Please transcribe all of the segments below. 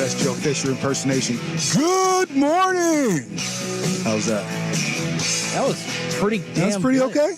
best Joe Fisher impersonation. Good morning. How's that? That was pretty damn That's pretty good. okay?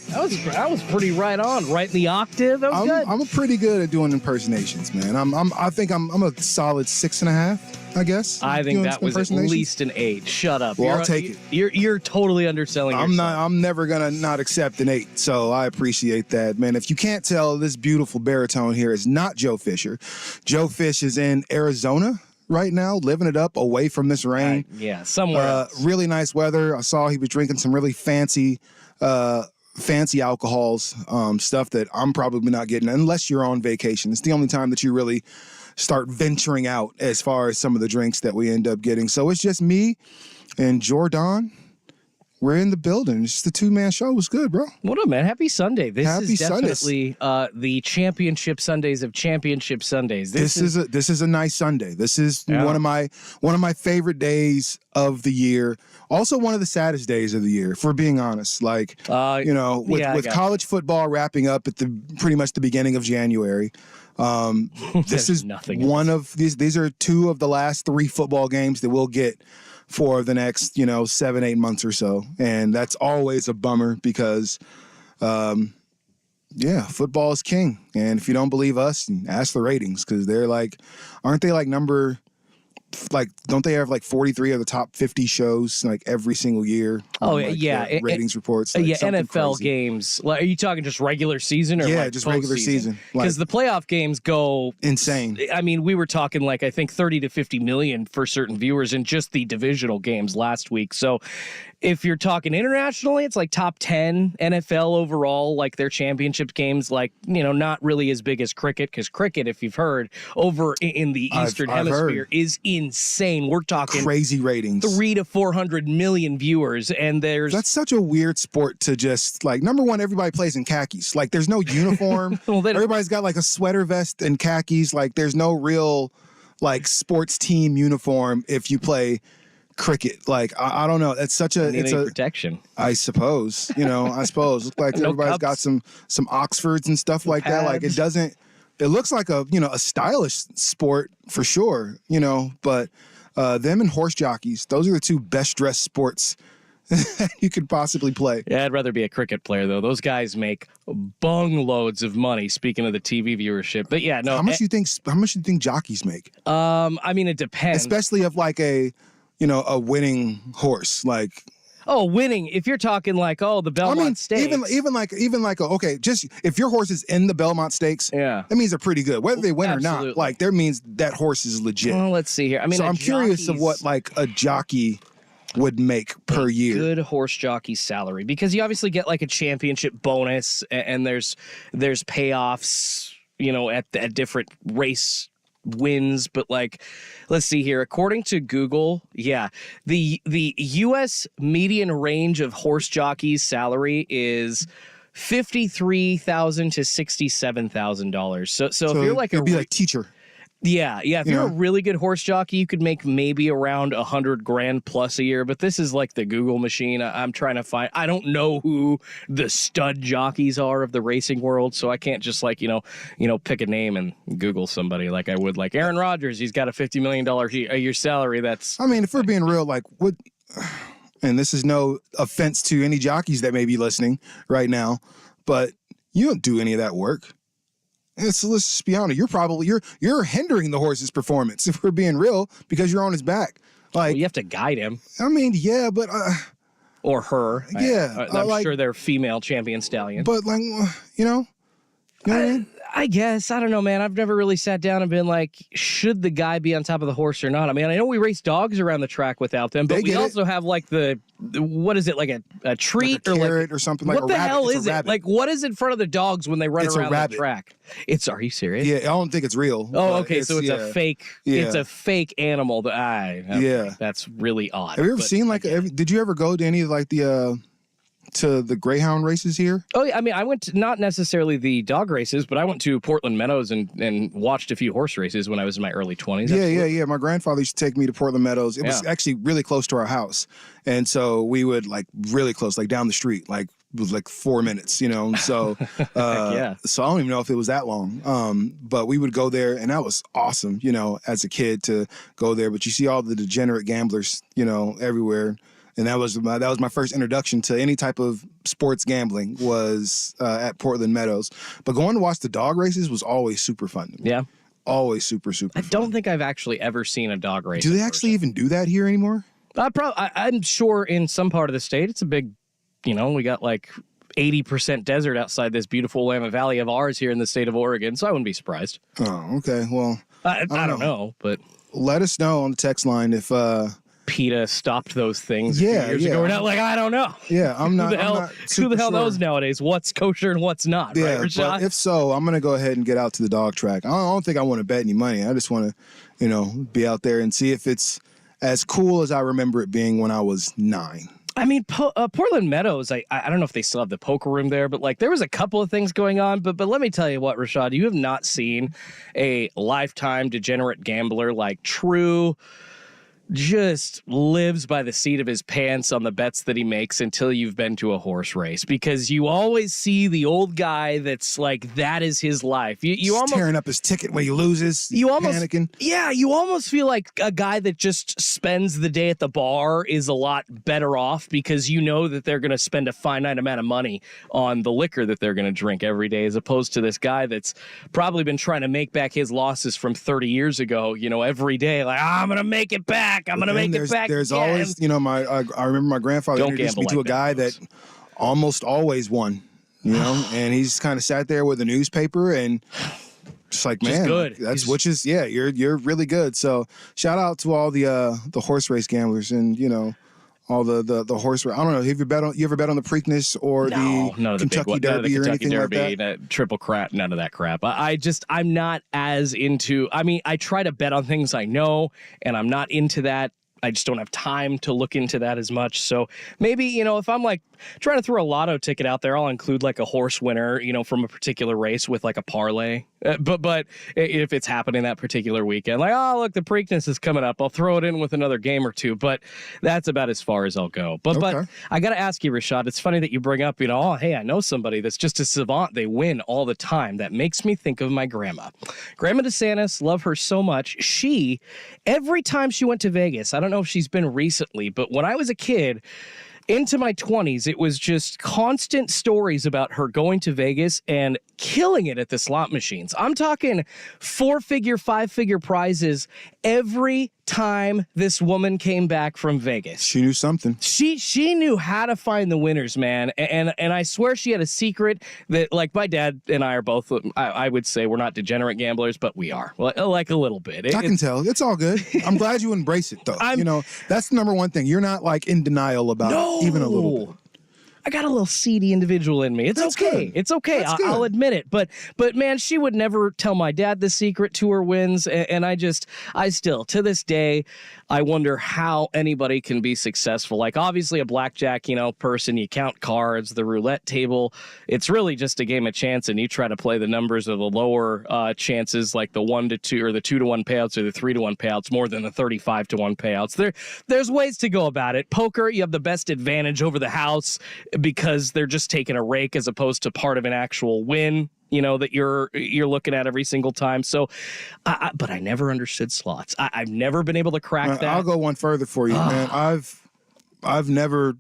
That was pretty right on. Right in the octave. That was good. I'm pretty good at doing impersonations, man. I think I'm a solid 6.5, I guess. I think that was at least an 8. Shut up. Well, I'll take it. You're totally underselling yourself. I'm never gonna not accept an 8, so I appreciate that, man. If you can't tell, this beautiful baritone here is not Joe Fisher. Joe Fish is in Arizona right now, living it up away from this rain. Yeah, somewhere else. Really nice weather. I saw he was drinking some really fancy alcohols, stuff that I'm probably not getting unless you're on vacation. It's the only time that you really start venturing out as far as some of the drinks that we end up getting. So it's just me and Jordan. We're in the building. It's just a 2-man show. It was good, bro. What up, man? Happy Sunday. This Happy is definitely the championship Sundays of championship Sundays. This is a nice Sunday. This is one of my favorite days of the year. Also one of the saddest days of the year, if we're being honest. Like, with college football wrapping up at pretty much the beginning of January. This is one of these are 2 of the last 3 football games that we'll get for the next, 7-8 months or so. And that's always a bummer because, football is king. And if you don't believe us, ask the ratings because they're aren't they number, don't they have 43 of the top 50 shows every single year? Ratings reports. NFL crazy. games. Are you talking just regular season or just regular season? Because the playoff games go insane. I mean, we were talking I think 30 to 50 million for certain viewers in just the divisional games last week. So if you're talking internationally, it's top 10 NFL overall, their championship games, not really as big as cricket, because cricket, if you've heard, over in the Eastern Hemisphere is insane. We're talking crazy ratings, 300 to 400 million viewers, and that's such a weird sport to just number one, everybody plays in khakis. There's no uniform. Everybody's got a sweater vest and khakis. There's no real sports team uniform if you play cricket. I don't know. It's such a protection. I suppose. I suppose. Looks like everybody's got some Oxfords and stuff like that. It looks like a stylish sport for sure, but them and horse jockeys, those are the 2 best dressed sports you could possibly play. Yeah, I'd rather be a cricket player though. Those guys make bung loads of money. Speaking of the TV viewership, but yeah, no. How much do you think jockeys make? I mean, it depends. Especially of a winning horse, winning. If you're talking the Belmont Stakes. Okay, just if your horse is in the Belmont Stakes, that means they're pretty good. Whether they win or not, that means that horse is legit. Well, let's see here. I mean, so I'm curious of what a jockey would make per year. Good horse jockey salary, because you obviously get a championship bonus, and there's payoffs, at different race wins, but let's see here. According to Google, the U.S. median range of horse jockeys' salary is $53,000 to $67,000. So if you're it'd be teacher. Yeah. If you're a really good horse jockey, you could make maybe around $100,000 plus a year. But this is the Google machine. I'm trying to find. I don't know who the stud jockeys are of the racing world, so I can't just pick a name and Google somebody like I would Aaron Rodgers. He's got a $50 million a year salary. That's. I mean, if we're being real, what. And this is no offense to any jockeys that may be listening right now, but you don't do any of that work. So let's just be honest. You're hindering the horse's performance if we're being real because you're on his back. You have to guide him. I mean, yeah, but or her. Yeah, I'm sure they're female champion stallions. But what I mean? I guess. I don't know, man. I've never really sat down and been should the guy be on top of the horse or not? I mean, I know we race dogs around the track without them, but we also have the what is it, a treat or carrot or something? What the hell is it? What is in front of the dogs when they run around the track? Are you serious? Yeah, I don't think it's real. Oh, okay. So it's a fake. Yeah. It's a fake animal. That's really odd. Have you ever seen did you ever go to any of to the Greyhound races here? Oh, yeah. I mean, I went to not necessarily the dog races, but I went to Portland Meadows and watched a few horse races when I was in my early 20s. Yeah. My grandfather used to take me to Portland Meadows. It was actually really close to our house. And so we would really close, down the street, was like 4 minutes, you know. So so I don't even know if it was that long. But we would go there, and that was awesome, you know, as a kid to go there. But you see all the degenerate gamblers, you know, everywhere. And that was my first introduction to any type of sports gambling was at Portland Meadows. But going to watch the dog races was always super fun to me. Yeah. Always super fun. I don't think I've actually ever seen a dog race. Do they actually even do that here anymore? I'm sure in some part of the state, it's a big, you know, we got like 80% desert outside this beautiful Willamette Valley of ours here in the state of Oregon, so I wouldn't be surprised. Oh, okay. Well, I don't know, but let us know on the text line if PETA stopped those things years ago. We're not like, I don't know. Yeah, I'm not. Who the hell knows nowadays what's kosher and what's not? Yeah, right, but if so, I'm gonna go ahead and get out to the dog track. I don't think I want to bet any money. I just want to, you know, be out there and see if it's as cool as I remember it being when I was 9. I mean, Portland Meadows, I don't know if they still have the poker room there, but like there was a couple of things going on. But let me tell you what, Rashad, you have not seen a lifetime degenerate gambler like true. Just lives by the seat of his pants on the bets that he makes until you've been to a horse race, because you always see the old guy that's like, that is his life. You almost tearing up his ticket when he loses. You almost panicking. Yeah, you almost feel like a guy that just spends the day at the bar is a lot better off, because you know that they're going to spend a finite amount of money on the liquor that they're going to drink every day, as opposed to this guy that's probably been trying to make back his losses from 30 years ago, you know, every day. Like, I'm going to make it back. I'm going to make it back. There's again. Always, you know, I remember my grandfather introduced me to a guy that almost always won, you know, and he's kind of sat there with a newspaper and just like, man, good. You're really good. So shout out to all the horse race gamblers and, you know, all the horse race. I don't know. Have you ever bet on the Preakness or the Kentucky Derby or anything like that? Triple crap, none of that crap. I'm not as into. I mean, I try to bet on things I know, and I'm not into that. I just don't have time to look into that as much. So maybe, you know, if I'm like trying to throw a lotto ticket out there, I'll include like a horse winner, you know, from a particular race with like a parlay. But if it's happening that particular weekend, like, oh, look, the Preakness is coming up, I'll throw it in with another game or two. But that's about as far as I'll go. But I got to ask you, Rashad, it's funny that you bring up, you know, oh, hey, I know somebody that's just a savant. They win all the time. That makes me think of my grandma. Grandma DeSantis, love her so much. She, every time she went to Vegas, I don't know if she's been recently, but when I was a kid, into my 20s, it was just constant stories about her going to Vegas and killing it at the slot machines. I'm talking 4-figure, 5-figure prizes every time this woman came back from Vegas. She knew something. She knew how to find the winners, man. And I swear she had a secret that, like, my dad and I are both, I would say we're not degenerate gamblers, but we are. Like a little bit. I can tell. It's all good. I'm glad you embrace it, though. You know, that's the number one thing. You're not, like, in denial about it, even a little bit. I got a little seedy individual in me. That's okay. Good. It's okay. I'll admit it. But man, she would never tell my dad the secret to her wins. And I still, to this day, I wonder how anybody can be successful. Like, obviously a blackjack, you know, person, you count cards, the roulette table. It's really just a game of chance, and you try to play the numbers of the lower chances, like the 1-2 or the 2-1 payouts or the 3-1 payouts, more than the 35-1 payouts. There's ways to go about it. Poker, you have the best advantage over the house, because they're just taking a rake as opposed to part of an actual win, you know, that you're looking at every single time. So, but I never understood slots. I've never been able to crack that. I'll go one further for you, man. I've never,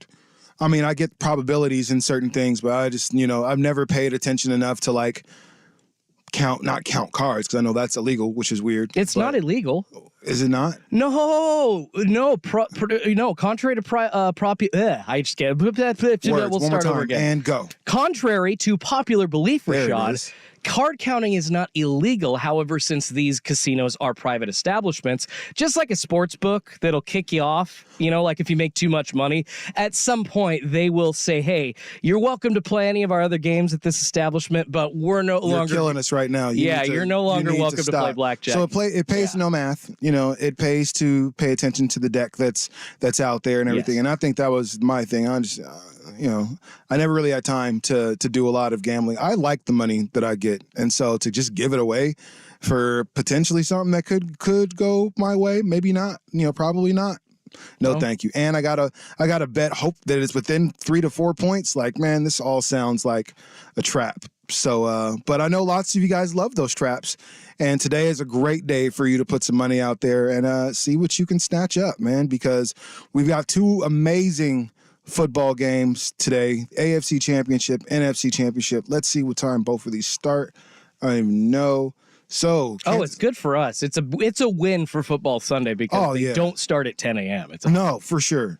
I mean, I get probabilities in certain things, but I just, you know, I've never paid attention enough to like not count cards, because I know that's illegal, which is weird. It's not illegal. Is it not? No. Contrary to I just get. We'll start over again and go. Contrary to popular belief, Rashad, card counting is not illegal. However, since these casinos are private establishments, just like a sports book that'll kick you off, you know, like if you make too much money, at some point they will say, hey, you're welcome to play any of our other games at this establishment, but we're no longer. You're killing us right now. You're no longer welcome to play blackjack. So it pays to know math. You know, it pays to pay attention to the deck that's out there and everything. Yes. And I think that was my thing. I just, you know, I never really had time to do a lot of gambling. I like the money that I get. And so to just give it away for potentially something that could go my way, maybe not, you know, probably not. No, thank you. And I gotta bet, hope that it's within 3 to 4 points. Like, man, this all sounds like a trap. So, but I know lots of you guys love those traps. And today is a great day for you to put some money out there and see what you can snatch up, man, because we've got 2 amazing football games today, AFC Championship, NFC Championship. Let's see what time both of these start. I don't even know. So, it's good for us. It's a win for Football Sunday because they don't start at 10 a.m. No, for sure.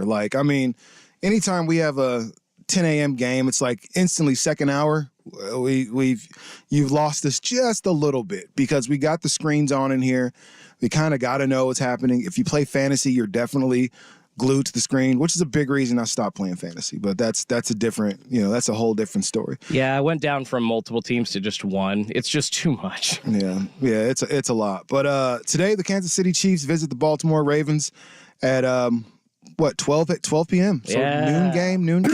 Like, I mean, anytime we have a 10 a.m. game, it's like instantly second hour. You've lost us just a little bit because we got the screens on in here. We kind of got to know what's happening. If you play fantasy, you're definitely glued to the screen, which is a big reason I stopped playing fantasy. But that's a different, that's a whole different story. Yeah, I went down from multiple teams to just one. It's just too much. Yeah, it's a lot. But today the Kansas City Chiefs visit the Baltimore Ravens at 12 p.m. So noon kick.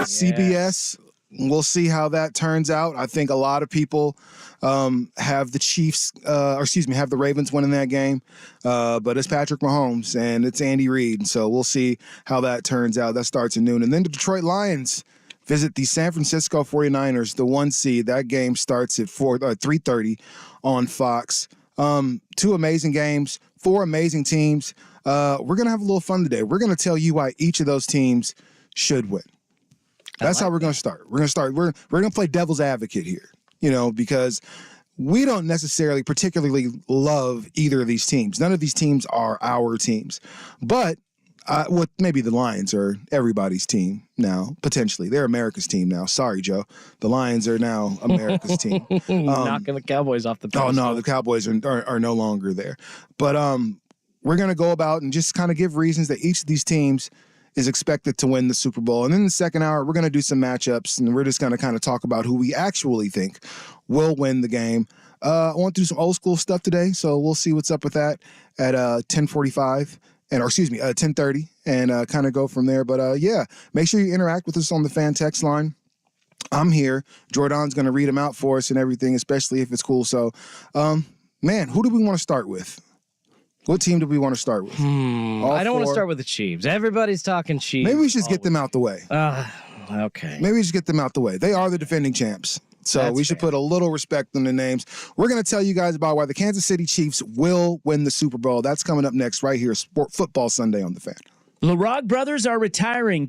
CBS. We'll see how that turns out. I think a lot of people have the Chiefs, have the Ravens winning that game. But it's Patrick Mahomes and it's Andy Reid. So we'll see how that turns out. That starts at noon. And then the Detroit Lions visit the San Francisco 49ers, the 1 seed. That game starts at 3:30 on Fox. 2 amazing games, 4 amazing teams. We're going to have a little fun today. We're going to tell you why each of those teams should win. That's how we're going to start. We're going to play devil's advocate here, because we don't necessarily particularly love either of these teams. None of these teams are our teams. But maybe the Lions are everybody's team now, potentially. They're America's team now. Sorry, Joe. The Lions are now America's team. Knocking the Cowboys off the pedestal. Oh, no, the Cowboys are no longer there. But we're going to go about and just kind of give reasons that each of these teams is expected to win the Super Bowl. And in the second hour, we're going to do some matchups, and we're just going to kind of talk about who we actually think will win the game. I want to do some old school stuff today, so we'll see what's up with that at 10:45. 10:30, and kind of go from there. But make sure you interact with us on the fan text line. I'm here. Jordan's going to read them out for us and everything, especially if it's cool. So, man, who do we want to start with? What team do we want to start with? I don't want to start with the Chiefs. Everybody's talking Chiefs. Maybe we should just get them out the way. Okay. Maybe we should get them out the way. They are the defending champs. So we should put a little respect on the names. We're going to tell you guys about why the Kansas City Chiefs will win the Super Bowl. That's coming up next right here, Football Sunday on The Fan. LaRock brothers are retiring.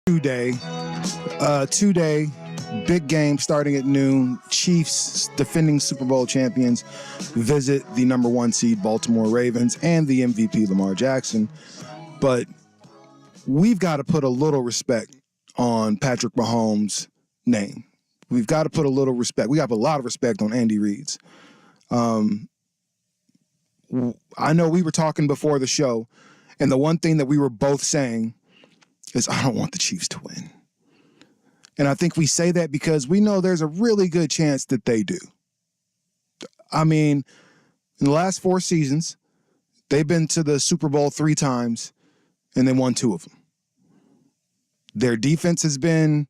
Today big game starting at noon. Chiefs, defending Super Bowl champions, visit the number 1 seed Baltimore Ravens and the MVP Lamar Jackson. But we've got to put a little respect on Patrick Mahomes' name. We've got to put a little respect. We have a lot of respect on Andy Reid's. I know we were talking before the show, and the one thing that we were both saying is, I don't want the Chiefs to win. And I think we say that because we know there's a really good chance that they do. I mean, in the last 4 seasons, they've been to the Super Bowl 3 times, and they won 2 of them. Their defense has been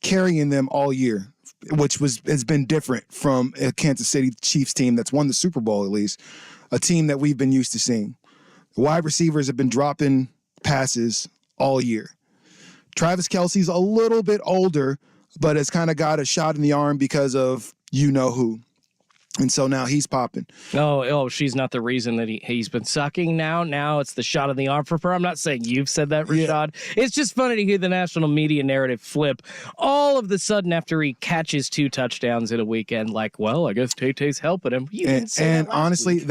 carrying them all year, which has been different from a Kansas City Chiefs team that's won the Super Bowl, at least, a team that we've been used to seeing. The wide receivers have been dropping passes all year. Travis Kelce's a little bit older, but has kind of got a shot in the arm because of you-know-who. And so now he's popping. Oh, she's not the reason that he's been sucking now. Now it's the shot in the arm for her. I'm not saying you've said that, Rashad. Yeah. It's just funny to hear the national media narrative flip all of the sudden after he catches 2 touchdowns in a weekend. Like, well, I guess Tay-Tay's helping him. And honestly,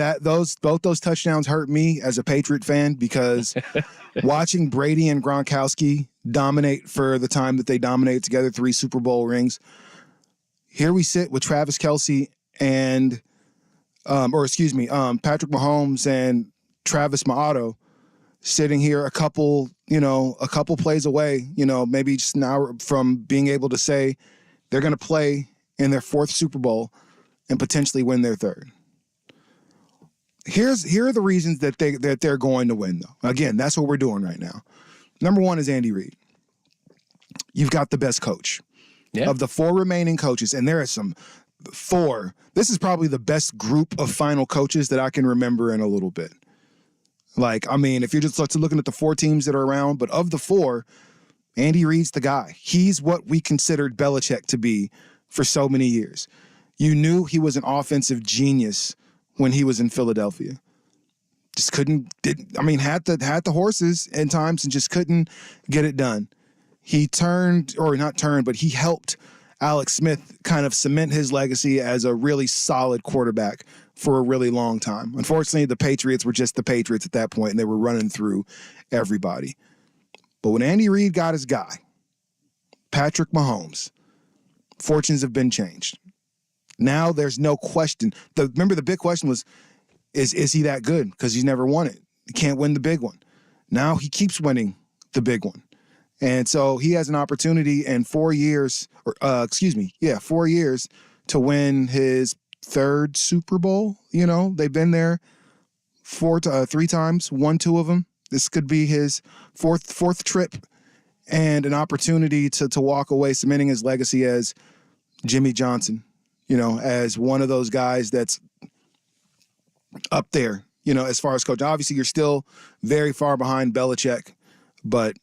both those touchdowns hurt me as a Patriot fan because watching Brady and Gronkowski dominate for the time that they dominated together, 3 Super Bowl rings. Here we sit with Travis Kelce and Patrick Mahomes and Travis Maotto sitting here a couple plays away, maybe just an hour from being able to say they're going to play in their 4th Super Bowl and potentially win their 3rd. Here are the reasons that they're going to win, though. Again, that's what we're doing right now. Number 1 is Andy Reid. You've got the best coach. Yeah. Of the 4 remaining coaches, and there are some 4. This is probably the best group of final coaches that I can remember in a little bit. Like, I mean, if you're just looking at the 4 teams that are around, but of the 4, Andy Reid's the guy. He's what we considered Belichick to be for so many years. You knew he was an offensive genius when he was in Philadelphia. Just had the horses in times and just couldn't get it done. He he helped Alex Smith kind of cement his legacy as a really solid quarterback for a really long time. Unfortunately, the Patriots were just the Patriots at that point, and they were running through everybody. But when Andy Reid got his guy, Patrick Mahomes, fortunes have been changed. Now there's no question. Remember the big question was, is he that good? Because he's never won it. He can't win the big one. Now he keeps winning the big one. And so he has an opportunity in 4 years, 4 years to win his 3rd Super Bowl. They've been there 3 times, won 2 of them. This could be his fourth trip and an opportunity to walk away cementing his legacy as Jimmy Johnson, as one of those guys that's up there, as far as coach. Obviously, you're still very far behind Belichick, but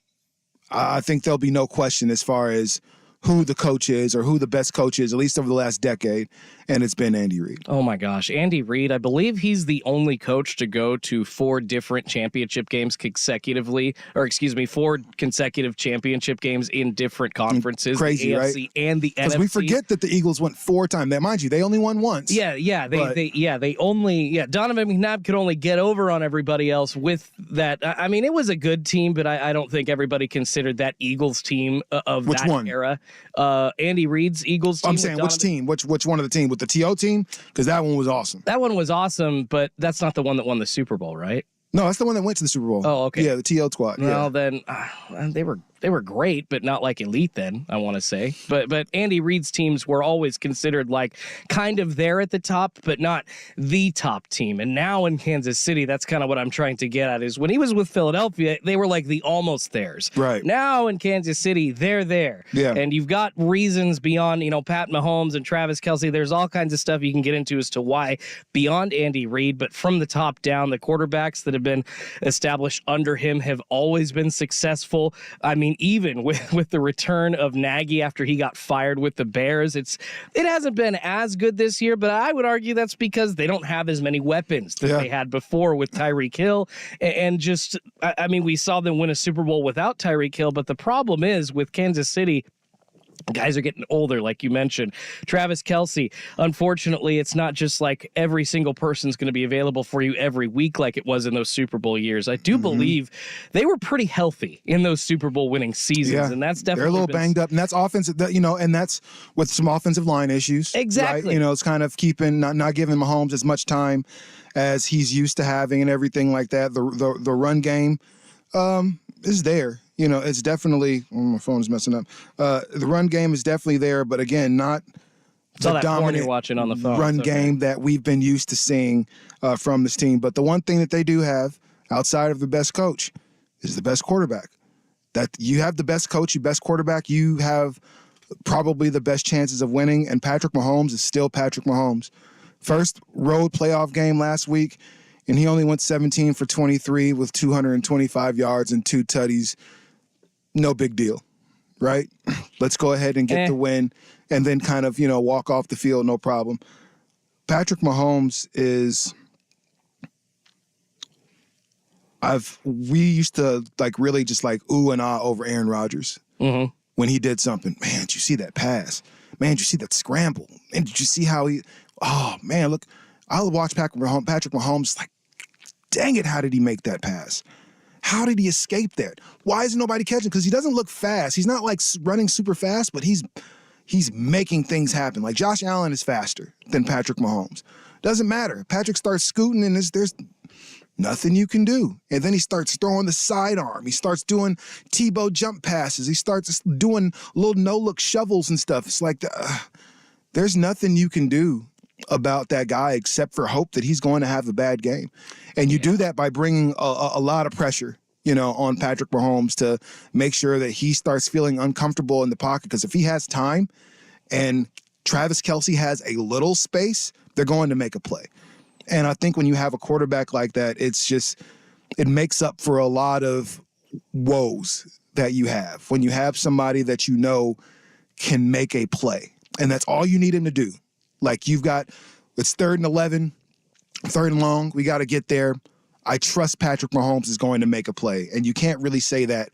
I think there'll be no question as far as who the coach is or who the best coach is, at least over the last decade, and it's been Andy Reid. Oh, my gosh. Andy Reid, I believe he's the only coach to go to 4 different championship games consecutively, 4 consecutive championship games in different conferences. Crazy, the AFC right? And the NFC. Because we forget that the Eagles went 4 times. Now, mind you, they only won once. Donovan McNabb could only get over on everybody else with that. I mean, it was a good team, but I don't think everybody considered that Eagles team of Which that one? Era. Andy Reid's Eagles team. I'm saying which team? Which one of the team? With the TO team? Because that one was awesome. That one was awesome, but that's not the one that won the Super Bowl, right? No, that's the one that went to the Super Bowl. Oh, okay. Yeah, the TO squad. Well, then they were great, but not like elite then, I want to say. But Andy Reid's teams were always considered like kind of there at the top, but not the top team. And now in Kansas City, that's kind of what I'm trying to get at is when he was with Philadelphia, they were like the almost theirs. Right. Now in Kansas City, they're there. Yeah. And you've got reasons beyond, Pat Mahomes and Travis Kelce. There's all kinds of stuff you can get into as to why beyond Andy Reid, but from the top down, the quarterbacks that have been established under him have always been successful. I mean, even with the return of Nagy after he got fired with the Bears, it hasn't been as good this year, but I would argue that's because they don't have as many weapons that they had before with Tyreek Hill. And just, I mean, we saw them win a Super Bowl without Tyreek Hill, but the problem is with Kansas City, Guys are getting older, like you mentioned. Travis Kelce, unfortunately, it's not just like every single person's going to be available for you every week like it was in those Super Bowl years. I do believe they were pretty healthy in those Super Bowl winning seasons, and that's definitely they're a little banged up, and that's offensive. And that's with some offensive line issues. Exactly. Right? It's kind of keeping not giving Mahomes as much time as he's used to having, and everything like that. The run game is there. It's definitely my phone's messing up. The run game is definitely there, but again, not the dominant you're watching on the phone. Run game that we've been used to seeing from this team. But the one thing that they do have outside of the best coach is the best quarterback. That you have the best coach, your best quarterback, you have probably the best chances of winning. And Patrick Mahomes is still Patrick Mahomes. First road playoff game last week, and he only went 17 for 23 with 225 yards and 2 tutties. No big deal, right? Let's go ahead and get the win and then kind of, walk off the field, no problem. Patrick Mahomes is we used to really just ooh and ah over Aaron Rodgers when he did something. Man, did you see that pass? Man, did you see that scramble? And did you see how look, I watch Patrick Mahomes dang it, how did he make that pass? How did he escape that? Why isn't nobody catching? Because he doesn't look fast. He's not running super fast, but he's making things happen. Like Josh Allen is faster than Patrick Mahomes. Doesn't matter. Patrick starts scooting, and there's nothing you can do. And then he starts throwing the sidearm. He starts doing Tebow jump passes. He starts doing little no-look shovels and stuff. It's like there's nothing you can do about that guy except for hope that he's going to have a bad game. And you do that by bringing a lot of pressure, on Patrick Mahomes to make sure that he starts feeling uncomfortable in the pocket. Because if he has time and Travis Kelce has a little space, they're going to make a play. And I think when you have a quarterback like that, it makes up for a lot of woes that you have. When you have somebody that can make a play. And that's all you need him to do. It's 3rd and 11, 3rd and long. We got to get there. I trust Patrick Mahomes is going to make a play. And you can't really say that.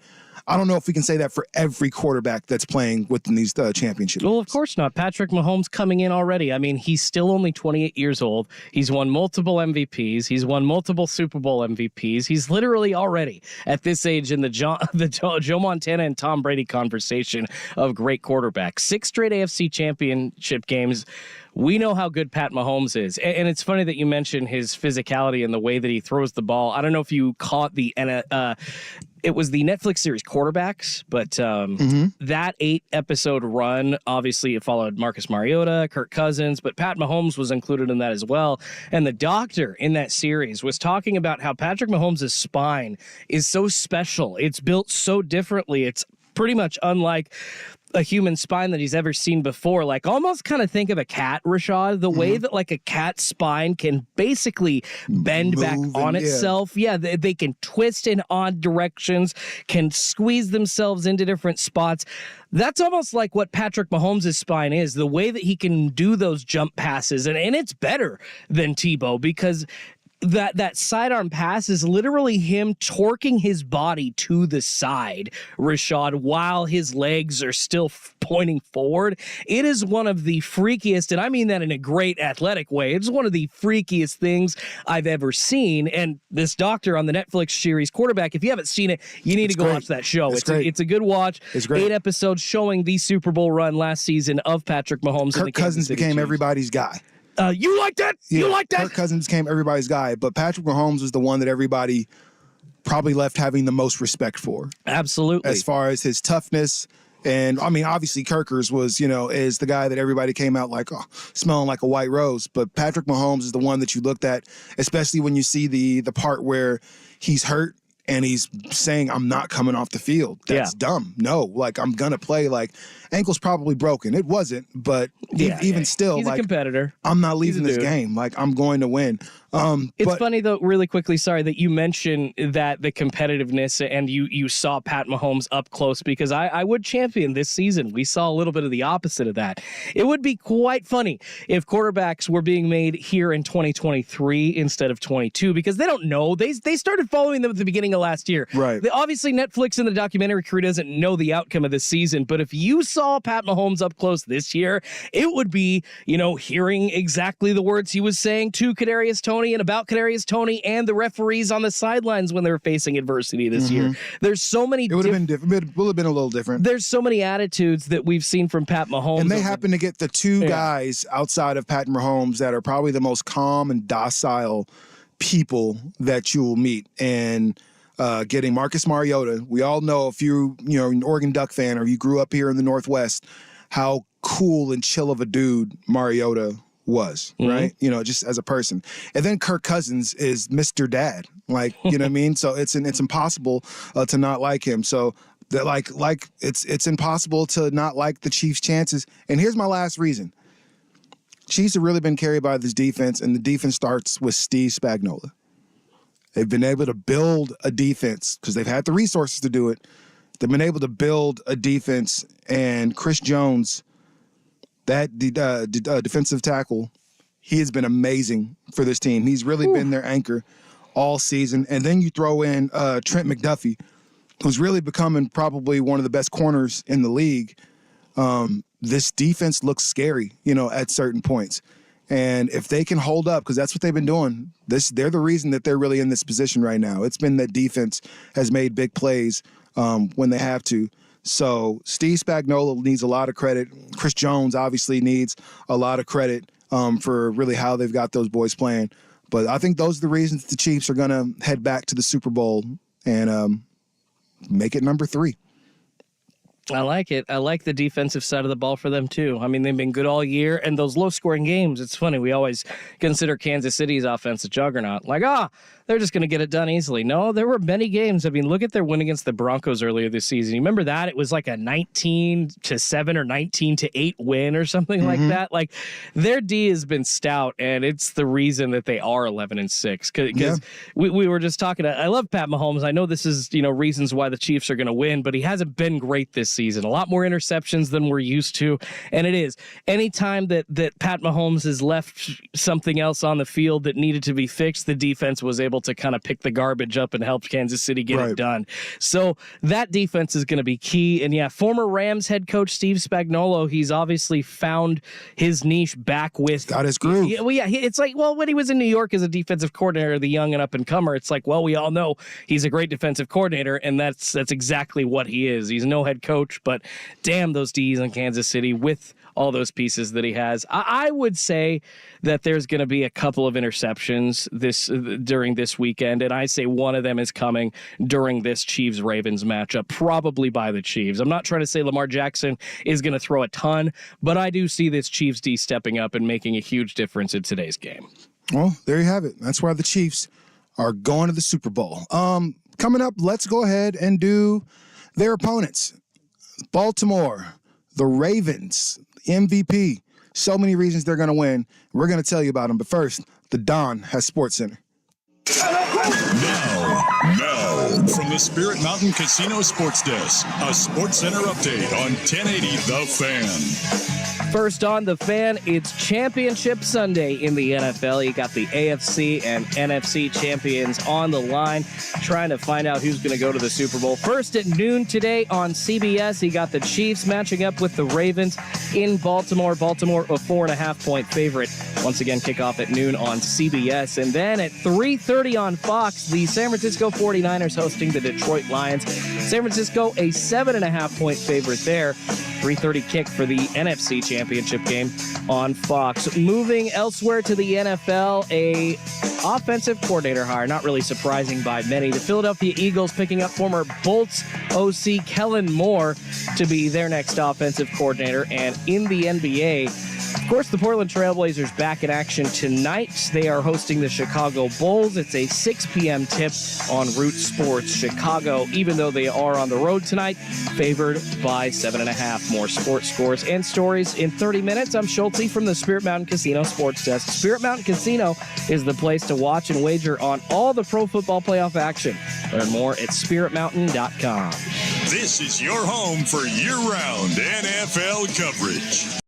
I don't know if we can say that for every quarterback that's playing within these championships. Well, of course not. Patrick Mahomes coming in already. I mean, he's still only 28 years old. He's won multiple MVPs. He's won multiple Super Bowl MVPs. He's literally already at this age in the Joe Montana and Tom Brady conversation of great quarterbacks. 6 straight AFC championship games. We know how good Pat Mahomes is. And it's funny that you mentioned his physicality and the way that he throws the ball. I don't know if you caught it was the Netflix series Quarterbacks, but that 8-episode run, obviously it followed Marcus Mariota, Kirk Cousins, but Pat Mahomes was included in that as well. And the doctor in that series was talking about how Patrick Mahomes' spine is so special. It's built so differently. It's pretty much unlike a human spine that he's ever seen before. Almost kind of think of a cat, Rashad, the way that a cat's spine can basically bend back on itself. Yeah, they can twist in odd directions, can squeeze themselves into different spots. That's almost like what Patrick Mahomes' spine is, the way that he can do those jump passes. And it's better than Tebow because that sidearm pass is literally him torquing his body to the side, Rashad, while his legs are still pointing forward. It is one of the freakiest, and I mean that in a great athletic way. It's one of the freakiest things I've ever seen. And this doctor on the Netflix series Quarterback, if you haven't seen it, you need to go watch that show. It's a good watch. It's great. 8 episodes showing the Super Bowl run last season of Patrick Mahomes. Kirk Cousins became everybody's guy. You like that? Yeah, you like that? Kirk Cousins became everybody's guy, but Patrick Mahomes was the one that everybody probably left having the most respect for. Absolutely. As far as his toughness. And I mean, obviously Kirkers was, is the guy that everybody came out smelling like a white rose. But Patrick Mahomes is the one that you looked at, especially when you see the part where he's hurt and he's saying, I'm not coming off the field. That's dumb. No, I'm going to play. Ankle's probably broken. It wasn't, but even still, he's a competitor. I'm not leaving this game. I'm going to win. It's funny, though, really quickly, sorry, that you mentioned that the competitiveness and you saw Pat Mahomes up close, because I would champion this season. We saw a little bit of the opposite of that. It would be quite funny if quarterbacks were being made here in 2023 instead of 22, because they don't know. They started following them at the beginning of last year. Right. Obviously, Netflix and the documentary crew doesn't know the outcome of this season, but if you saw Pat Mahomes up close this year, it would be, hearing exactly the words he was saying to Kadarius Toney and about Kadarius Toney and the referees on the sidelines when they were facing adversity this year. There's so many. It would have been different. It would have been a little different. There's so many attitudes that we've seen from Pat Mahomes, and they happen to get the two guys outside of Pat Mahomes that are probably the most calm and docile people that you will meet. And getting Marcus Mariota, we all know, if you're an Oregon Duck fan or you grew up here in the Northwest, how cool and chill of a dude Mariota was, right? Just as a person. And then Kirk Cousins is Mr. Dad, you know what I mean? So it's impossible to not like him. So that it's impossible to not like the Chiefs' chances. And here's my last reason. Chiefs have really been carried by this defense, and the defense starts with Steve Spagnuolo. They've been able to build a defense because they've had the resources to do it. They've been able to build a defense, and Chris Jones, that defensive tackle, he has been amazing for this team. He's really been their anchor all season. And then you throw in Trent McDuffie, who's really becoming probably one of the best corners in the league. This defense looks scary, at certain points. And if they can hold up, because that's what they've been doing, they're the reason that they're really in this position right now. It's been that defense has made big plays when they have to. So Steve Spagnuolo needs a lot of credit. Chris Jones obviously needs a lot of credit for really how they've got those boys playing. But I think those are the reasons the Chiefs are going to head back to the Super Bowl and make it number 3. I like it. I like the defensive side of the ball for them, too. I mean, they've been good all year, and those low-scoring games, it's funny. We always consider Kansas City's offense a juggernaut. They're just going to get it done easily. No, there were many games. I mean, look at their win against the Broncos earlier this season. You remember that? It was like a 19-7 or 19-8 win or something like that. Their D has been stout, and it's the reason that they are 11-6. Because we were just talking. I love Pat Mahomes. I know this is reasons why the Chiefs are going to win, but he hasn't been great this season. A lot more interceptions than we're used to, and it is. Anytime that Pat Mahomes has left something else on the field that needed to be fixed, the defense was able to kind of pick the garbage up and help Kansas City get it done. So that defense is going to be key. And former Rams head coach Steve Spagnuolo, he's obviously found his niche back with... Got his groove. It's when he was in New York as a defensive coordinator, the young and up-and-comer, it's we all know he's a great defensive coordinator, and that's exactly what he is. He's no head coach, but damn those D's in Kansas City with all those pieces that he has. I would say that there's going to be a couple of interceptions during this weekend, and I say one of them is coming during this Chiefs-Ravens matchup, probably by the Chiefs. I'm not trying to say Lamar Jackson is going to throw a ton, but I do see this Chiefs D stepping up and making a huge difference in today's game. Well, there you have it. That's why the Chiefs are going to the Super Bowl. Coming up, let's go ahead and do their opponents. Baltimore, the Ravens, MVP. So many reasons they're going to win. We're going to tell you about them. But first, the Don has SportsCenter. Now, from the Spirit Mountain Casino Sports Desk, a SportsCenter update on 1080 The Fan. First on The Fan, it's Championship Sunday in the NFL. You got the AFC and NFC champions on the line, trying to find out who's going to go to the Super Bowl. First at noon today on CBS, you got the Chiefs matching up with the Ravens in Baltimore. Baltimore, a 4.5-point favorite. Once again, kickoff at noon on CBS. And then at 3:30 on Fox, the San Francisco 49ers hosting the Detroit Lions. San Francisco, a 7.5-point favorite there. 3:30 kick for the NFC Championship game on Fox. Moving elsewhere to the NFL, a offensive coordinator hire, not really surprising by many. The Philadelphia Eagles picking up former Bolts OC Kellen Moore to be their next offensive coordinator. And in the NBA, Of course, the Portland Trailblazers back in action tonight. They are hosting the Chicago Bulls. It's a 6 p.m. tip on Root Sports Chicago. Even though they are on the road tonight, favored by 7.5. More sports scores and stories in 30 minutes. I'm Schulte from the Spirit Mountain Casino Sports Desk. Spirit Mountain Casino is the place to watch and wager on all the pro football playoff action. Learn more at spiritmountain.com. This is your home for year-round NFL coverage.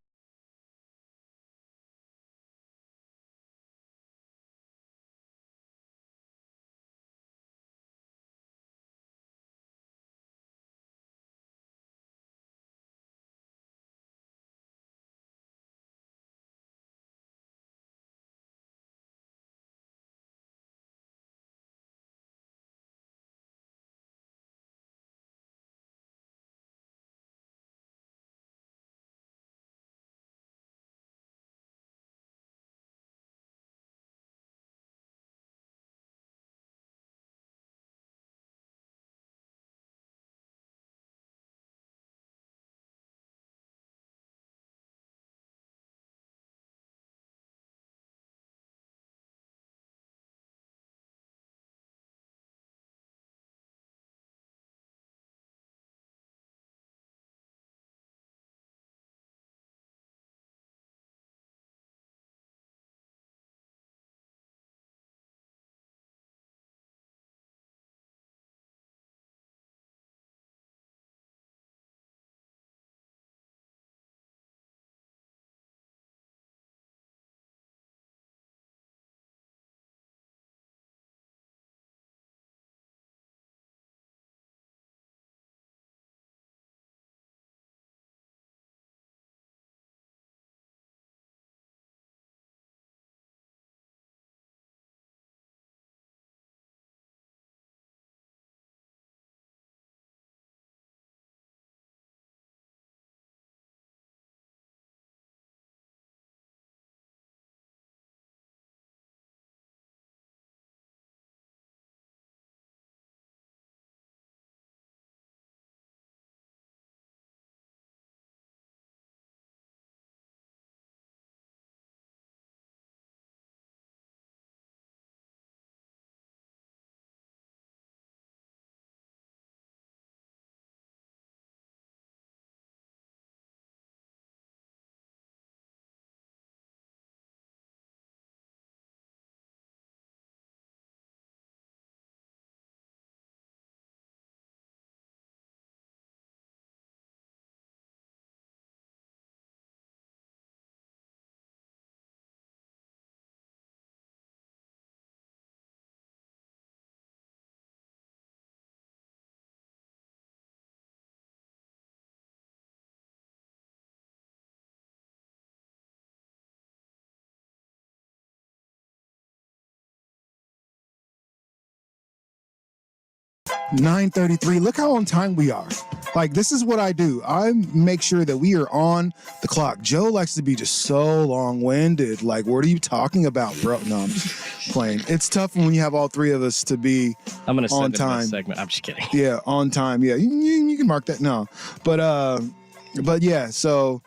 .933. Look how on time we are. Like, this is what I do. I make sure that we are on the clock. Joe likes to be just so long-winded. Like, what are you talking about, bro? No, I'm just playing. It's tough when you have all three of us to be I'm gonna on send time. This segment. I'm just kidding. Yeah, on time. Yeah, you can mark that. No, but yeah. So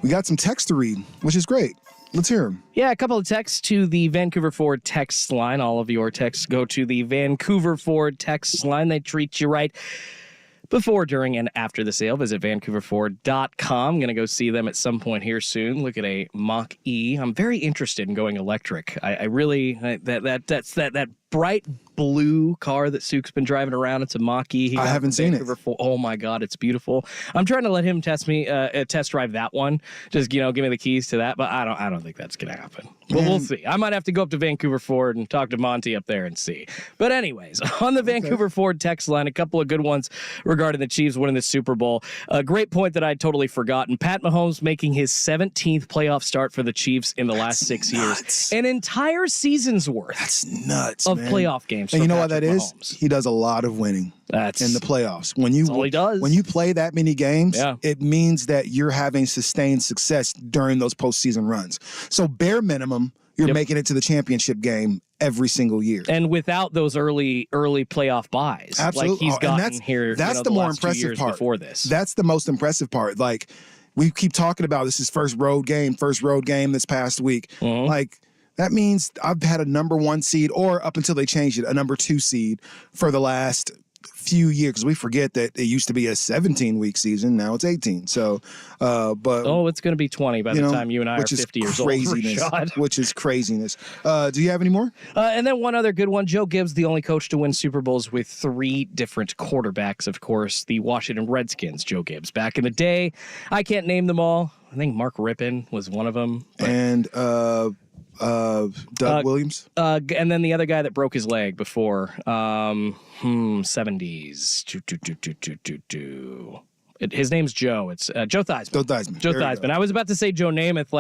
we got some text to read, which is great. Let's hear them. Yeah, a couple of texts to the Vancouver Ford text line. All of your texts go to the Vancouver Ford text line. They treat you right before, during, and after the sale. Visit vancouverford.com. I'm going to go see them at some point here soon. Look at a Mach-E. I'm very interested in going electric. I really, that's that bright blue car that Sook's been driving around. It's a Mach-E. I haven't seen it. Oh my God, it's beautiful. I'm trying to let him test drive that one. Just, give me the keys to that. But I don't think that's going to happen. But we'll see. I might have to go up to Vancouver Ford and talk to Monty up there and see. But anyways, on the Vancouver Ford text line, a couple of good ones regarding the Chiefs winning the Super Bowl. A great point that I'd totally forgotten. Pat Mahomes making his 17th playoff start for the Chiefs in the last 6 years. An entire season's worth. That's nuts, of man. Playoff games. And you know what Patrick that Mahomes. is? He does a lot of winning in the playoffs. That's all he does. When you play that many games, it means that you're having sustained success during those postseason runs. So bare minimum, you're making it to the championship game every single year. And without those early playoff buys. Absolutely. Like he's gotten here That's the more last impressive 2 years part. Before this. That's the most impressive part. Like, we keep talking about this is first road game this past week. Like, that means I've had a number 1 seed, or up until they changed it, a number 2 seed for the last few years, because we forget that it used to be a 17-week season. Now it's 18. So, it's going to be 20 by the time you and I are 50 years old. Which is craziness. Do you have any more? And then one other good one. Joe Gibbs, the only coach to win Super Bowls with 3 different quarterbacks. Of course, the Washington Redskins. Joe Gibbs back in the day. I can't name them all. I think Mark Rippon was one of them. And Doug Williams, and then the other guy that broke his leg before 70s. His name's Joe. It's Joe Theismann. Joe Theismann. I was about to say Joe Namath,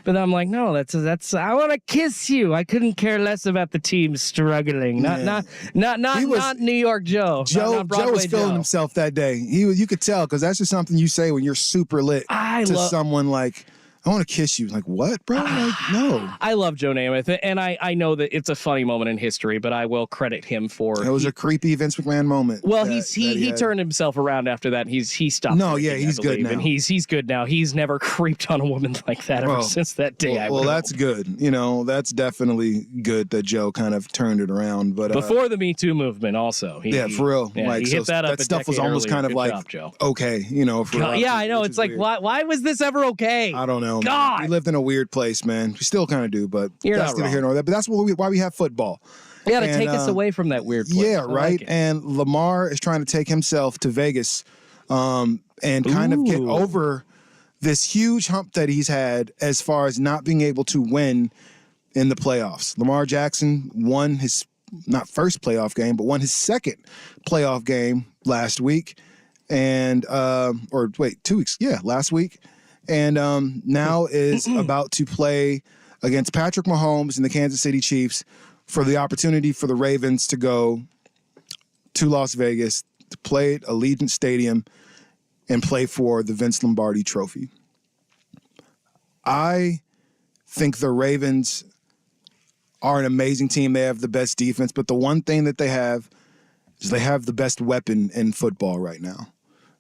but I'm like, no, that's. I want to kiss you. I couldn't care less about the team struggling. Not New York Joe. Joe was feeling himself that day. You could tell, because that's just something you say when you're super lit someone like, I want to kiss you. Like, what, bro? Like, no. I love Joe Namath, and I know that it's a funny moment in history, but I will credit him for. It was a creepy Vince McMahon moment. Well, he turned himself around after that. He stopped. No, he's good now. And he's good now. He's never creeped on a woman like that ever since that day. Well, that's good. That's definitely good that Joe kind of turned it around. But before the Me Too movement, also. For real. Yeah, he hit that up. That stuff was almost kind of like okay. I know. It's like, why was this ever okay? I don't know. God. We lived in a weird place, man. We still kind of do, but You're that's not neither here nor there. But that's why we have football. Yeah, to take us away from that weird place. Yeah, right. And Lamar is trying to take himself to Vegas and kind of get over this huge hump that he's had as far as not being able to win in the playoffs. Lamar Jackson won his, not first playoff game, but won his second playoff game last week. And, 2 weeks. Yeah, last week. And now is about to play against Patrick Mahomes and the Kansas City Chiefs for the opportunity for the Ravens to go to Las Vegas to play at Allegiant Stadium and play for the Vince Lombardi Trophy. I think the Ravens are an amazing team. They have the best defense, but the one thing that they have is they have the best weapon in football right now.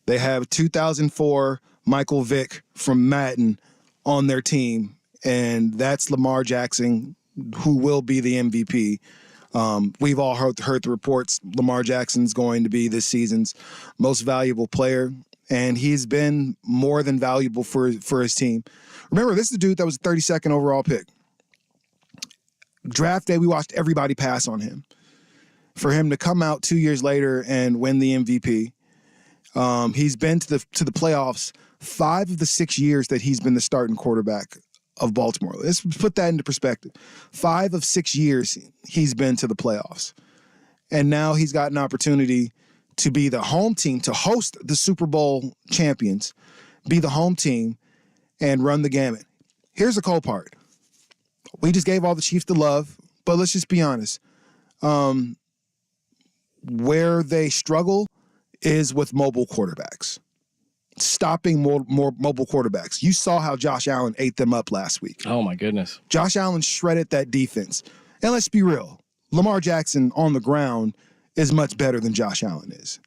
They have 2004 Michael Vick from Madden on their team, and that's Lamar Jackson, who will be the MVP. We've all heard the reports. Lamar Jackson's going to be this season's most valuable player, and he's been more than valuable for his team. Remember, this is the dude that was the 32nd overall pick. Draft day, we watched everybody pass on him. For him to come out 2 years later and win the MVP, he's been to the playoffs 5 of the 6 years that he's been the starting quarterback of Baltimore. Let's put that into perspective. 5 of 6 years he's been to the playoffs. And now he's got an opportunity to be the home team, to host the Super Bowl champions, be the home team, and run the gamut. Here's the cold part. We just gave all the Chiefs the love, but let's just be honest. Where they struggle is with mobile quarterbacks. Stopping more mobile quarterbacks. You saw how Josh Allen ate them up last week. Oh, my goodness. Josh Allen shredded that defense. And let's be real. Lamar Jackson on the ground is much better than Josh Allen is.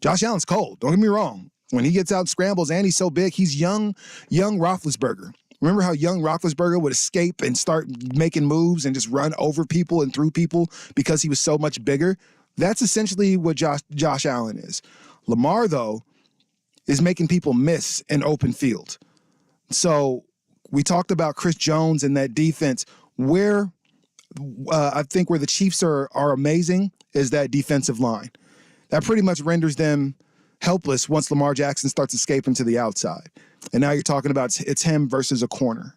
Josh Allen's cold. Don't get me wrong. When he gets out and scrambles and he's so big, he's young Roethlisberger. Remember how young Roethlisberger would escape and start making moves and just run over people and through people because he was so much bigger? That's essentially what Josh Allen is. Lamar, though, is making people miss in open field. So we talked about Chris Jones and that defense. Where I think where the Chiefs are amazing is that defensive line. That pretty much renders them helpless once Lamar Jackson starts escaping to the outside. And now you're talking about it's him versus a corner.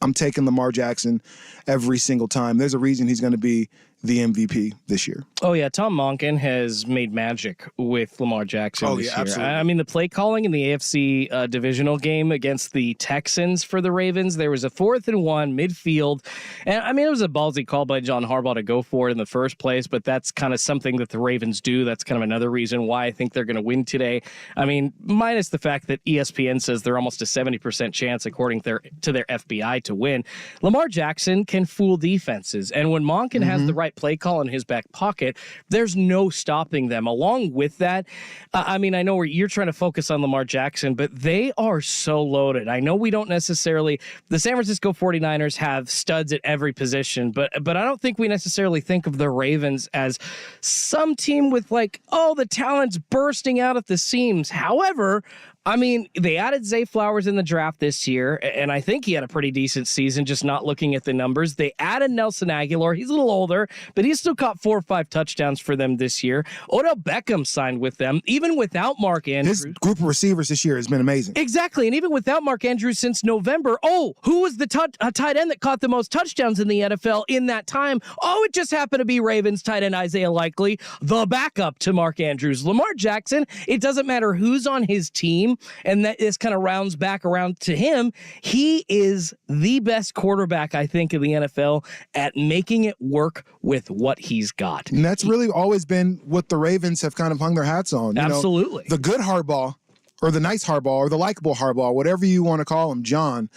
I'm taking Lamar Jackson every single time. There's a reason he's going to be the MVP this year. Oh, yeah. Tom Monken has made magic with Lamar Jackson this year. Absolutely. I mean, the play calling in the AFC divisional game against the Texans for the Ravens, there was a 4th and 1 midfield. And I mean, it was a ballsy call by John Harbaugh to go for it in the first place, but that's kind of something that the Ravens do. That's kind of another reason why I think they're going to win today. I mean, minus the fact that ESPN says they're almost a 70% chance, according to their FBI, to win. Lamar Jackson can fool defenses. And when Monken has the right right play call in his back pocket, there's no stopping them. Along with that, I mean, I know you're trying to focus on Lamar Jackson, but they are so loaded. I know we don't necessarily, the San Francisco 49ers have studs at every position, but I don't think we necessarily think of the Ravens as some team with like, oh, the talent's bursting out at the seams. However, I mean, they added Zay Flowers in the draft this year, and I think he had a pretty decent season, just not looking at the numbers. They added Nelson Aguilar. He's a little older, but he's still caught 4 or 5 touchdowns for them this year. Odell Beckham signed with them, even without Mark Andrews. His group of receivers this year has been amazing. Exactly, and even without Mark Andrews since November. Oh, who was the tight end that caught the most touchdowns in the NFL in that time? Oh, it just happened to be Ravens tight end Isaiah Likely, the backup to Mark Andrews. Lamar Jackson, it doesn't matter who's on his team, and that this kind of rounds back around to him. He is the best quarterback, I think, in the NFL at making it work with what he's got. And that's really always been what the Ravens have kind of hung their hats on. Absolutely. The good Harbaugh, or the nice Harbaugh, or the likable Harbaugh, whatever you want to call him, John,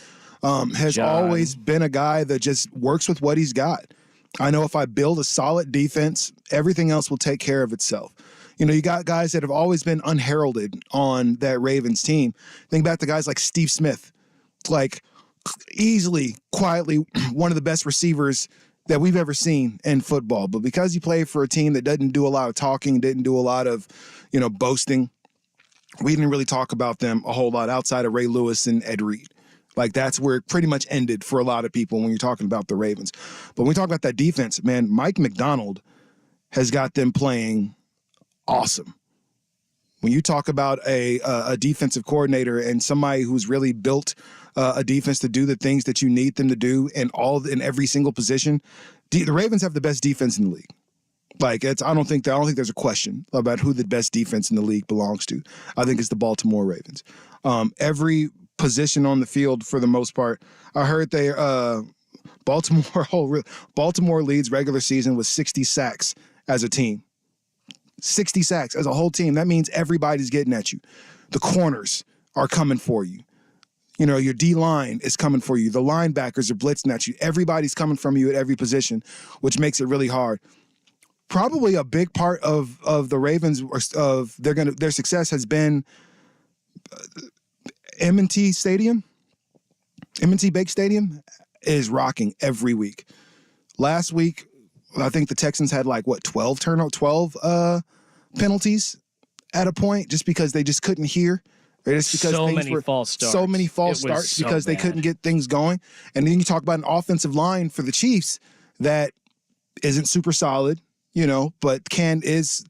has always been a guy that just works with what he's got. I know if I build a solid defense, everything else will take care of itself. You know, you got guys that have always been unheralded on that Ravens team. Think back to guys like Steve Smith, like easily, quietly, one of the best receivers that we've ever seen in football. But because he played for a team that doesn't do a lot of talking, didn't do a lot of, boasting, we didn't really talk about them a whole lot outside of Ray Lewis and Ed Reed. Like, that's where it pretty much ended for a lot of people when you're talking about the Ravens. But when we talk about that defense, man, Mike McDonald has got them playing awesome. When you talk about a defensive coordinator and somebody who's really built a defense to do the things that you need them to do in every single position, the Ravens have the best defense in the league. Like, I don't think there's a question about who the best defense in the league belongs to. I think it's the Baltimore Ravens. Every position on the field, for the most part, I heard Baltimore leads regular season with 60 sacks as a team. 60 sacks as a whole team. That means everybody's getting at you. The corners are coming for you. Your D-line is coming for you. The linebackers are blitzing at you. Everybody's coming from you at every position, which makes it really hard. Probably a big part of the Ravens their success has been M&T Stadium. M&T Bank Stadium is rocking every week. Last week, I think the Texans had 12 penalties at a point, just because they just couldn't hear. Or just because so many false starts because they couldn't get things going. And then you talk about an offensive line for the Chiefs that isn't super solid, but is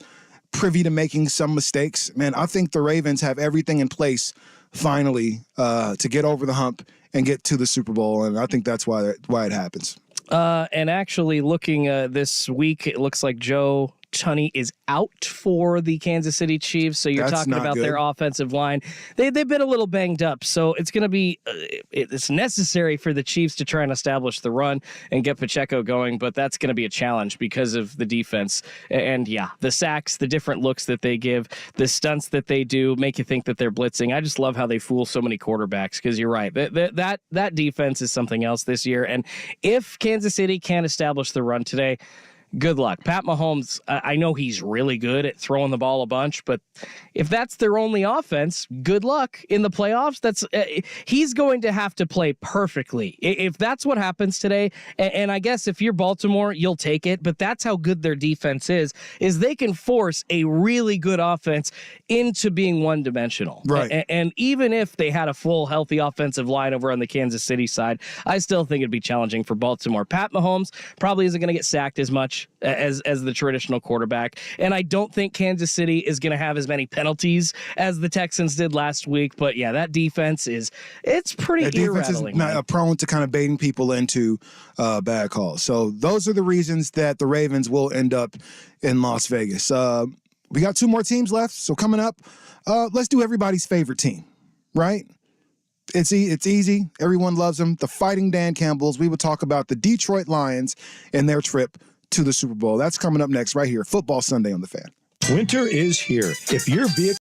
privy to making some mistakes. Man, I think the Ravens have everything in place finally to get over the hump and get to the Super Bowl, and I think that's why it happens. And actually, looking this week, it looks like Joe Tunney is out for the Kansas City Chiefs. So you're talking about their offensive line. They've been a little banged up. So it's going to be it's necessary for the Chiefs to try and establish the run and get Pacheco going. But that's going to be a challenge because of the defense. And yeah, the sacks, the different looks that they give, the stunts that they do make you think that they're blitzing. I just love how they fool so many quarterbacks, because you're right. That defense is something else this year. And if Kansas City can't establish the run today, good luck. Pat Mahomes, I know he's really good at throwing the ball a bunch, but if that's their only offense, good luck in the playoffs. He's going to have to play perfectly. If that's what happens today, and I guess if you're Baltimore, you'll take it, but that's how good their defense is they can force a really good offense into being one-dimensional. Right. And even if they had a full, healthy offensive line over on the Kansas City side, I still think it'd be challenging for Baltimore. Pat Mahomes probably isn't going to get sacked as much as the traditional quarterback. And I don't think Kansas City is going to have as many penalties as the Texans did last week. But yeah, that defense it's pretty ear-rattling. Defense is prone to kind of baiting people into bad calls. So those are the reasons that the Ravens will end up in Las Vegas. We got 2 more teams left. So coming up, let's do everybody's favorite team, right? It's easy. Everyone loves them. The Fighting Dan Campbells. We will talk about the Detroit Lions and their trip to the Super Bowl. That's coming up next right here. Football Sunday on The Fan. Winter is here. If your vehicle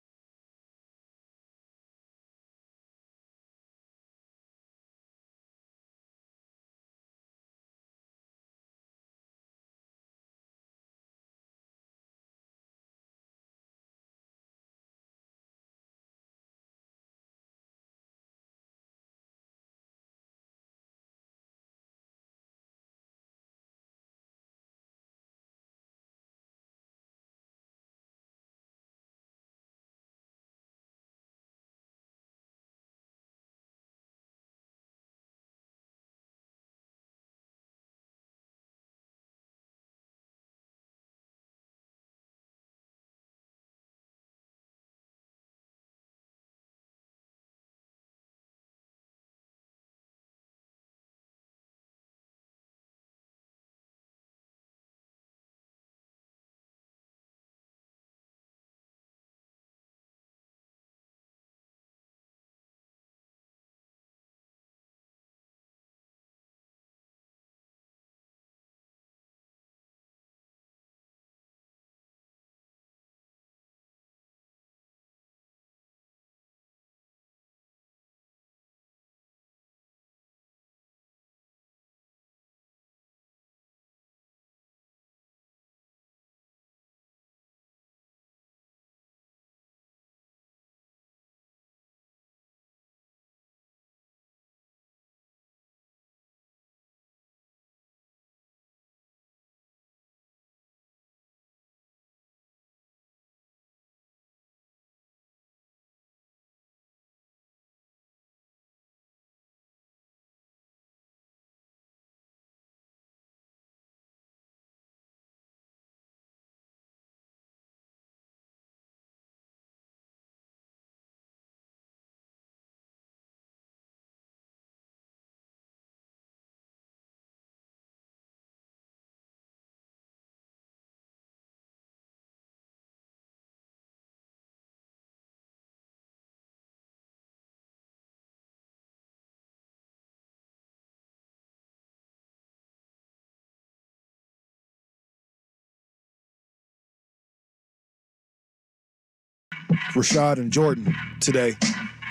Rashad and Jordan today.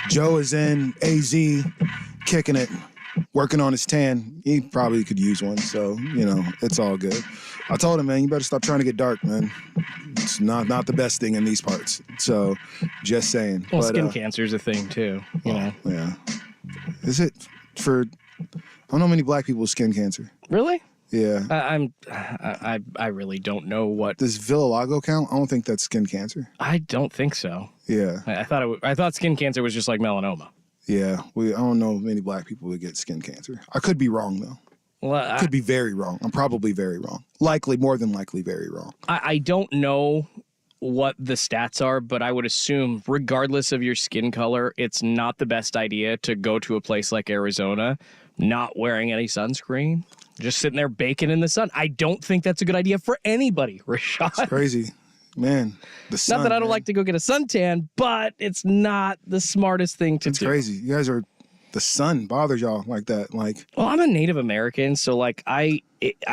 Joe is in AZ, kicking it, working on his tan. He probably could use one, so, it's all good. I told him, man, you better stop trying to get dark, man. It's not the best thing in these parts. So, just saying. Well, skin cancer is a thing, too, know. Yeah. Is it for... I don't know many black people with skin cancer. Really? Yeah. I really don't know what. Does vitiligo count? I don't think that's skin cancer. I don't think so. Yeah. I thought skin cancer was just like melanoma. Yeah. I don't know many black people who get skin cancer. I could be wrong though. Well, could be very wrong. I'm probably very wrong. Likely, more than likely, very wrong. I don't know what the stats are, but I would assume regardless of your skin color, it's not the best idea to go to a place like Arizona not wearing any sunscreen, just sitting there baking in the sun. I don't think that's a good idea for anybody, Rashad. It's crazy. Man, the sun. Not that I don't like to go get a suntan, but it's not the smartest thing to do. It's crazy. You guys are... The sun bothers y'all like that. Well, I'm a Native American, so I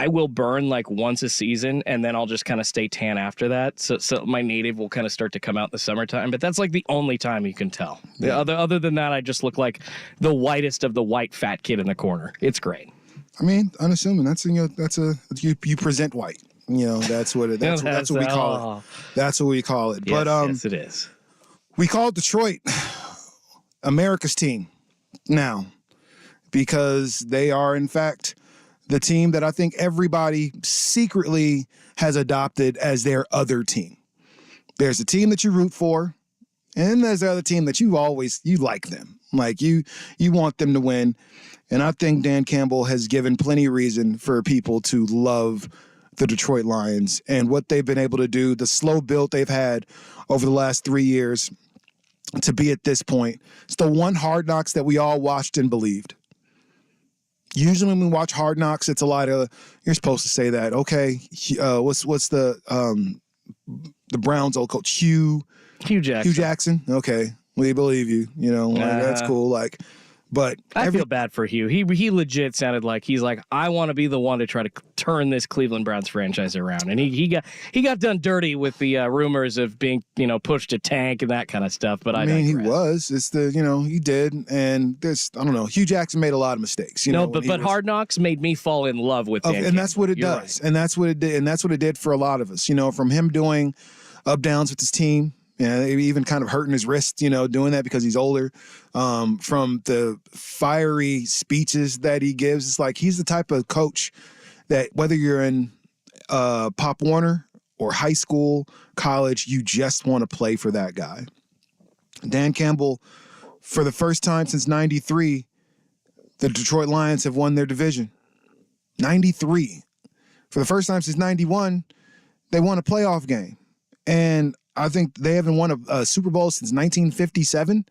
will burn like once a season, and then I'll just kind of stay tan after that. So my native will kind of start to come out in the summertime, but that's like the only time you can tell. Yeah. Other than that, I just look like the whitest of the white fat kid in the corner. It's great. I mean, unassuming. You present white. That's what that's what we call it. That's what we call it. Yes, but yes, it is. We call Detroit America's team now, because they are, in fact, the team that I think everybody secretly has adopted as their other team. There's a team that you root for, and there's the other team that you like them. Like you want them to win. And I think Dan Campbell has given plenty of reason for people to love the Detroit Lions and what they've been able to do, the slow build they've had over the last 3 years to be at this point. It's the one Hard Knocks that we all watched and believed. Usually when we watch Hard Knocks, it's a lot of, you're supposed to say that, okay, what's the Browns old coach, Hugh Jackson. Hugh Jackson. Okay, we believe you. That's cool. But I feel bad for Hugh. He legit sounded like he's like, I want to be the one to try to turn this Cleveland Browns franchise around. And he got done dirty with the rumors of being, pushed to tank and that kind of stuff. But I mean, he was. It's he did. And there's, I don't know. Hugh Jackson made a lot of mistakes. But Hard Knocks made me fall in love with Dan and that's what it does. Right. And that's what it did. And that's what it did for a lot of us. From him doing up downs with his team. Even kind of hurting his wrist, doing that because he's older. From the fiery speeches that he gives, it's like he's the type of coach that whether you're in Pop Warner or high school, college, you just want to play for that guy. Dan Campbell, for the first time since 93, the Detroit Lions have won their division. 93. For the first time since 91, they won a playoff game. And I think they haven't won a Super Bowl since 1957.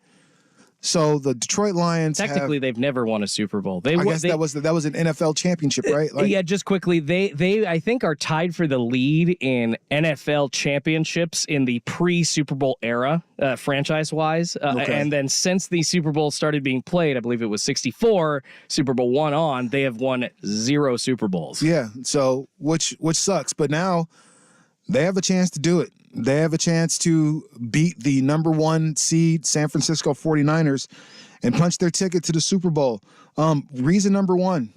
So the Detroit Lions technically they've never won a Super Bowl. That was an NFL championship, right? Yeah, just quickly, they I think are tied for the lead in NFL championships in the pre-Super Bowl era, franchise-wise. Okay. And then since the Super Bowl started being played, I believe it was 64, Super Bowl 1 on, they have won 0 Super Bowls. Yeah, so which sucks, but now they have a chance to do it. They have a chance to beat the number 1 seed San Francisco 49ers and punch their ticket to the Super Bowl. Reason number 1,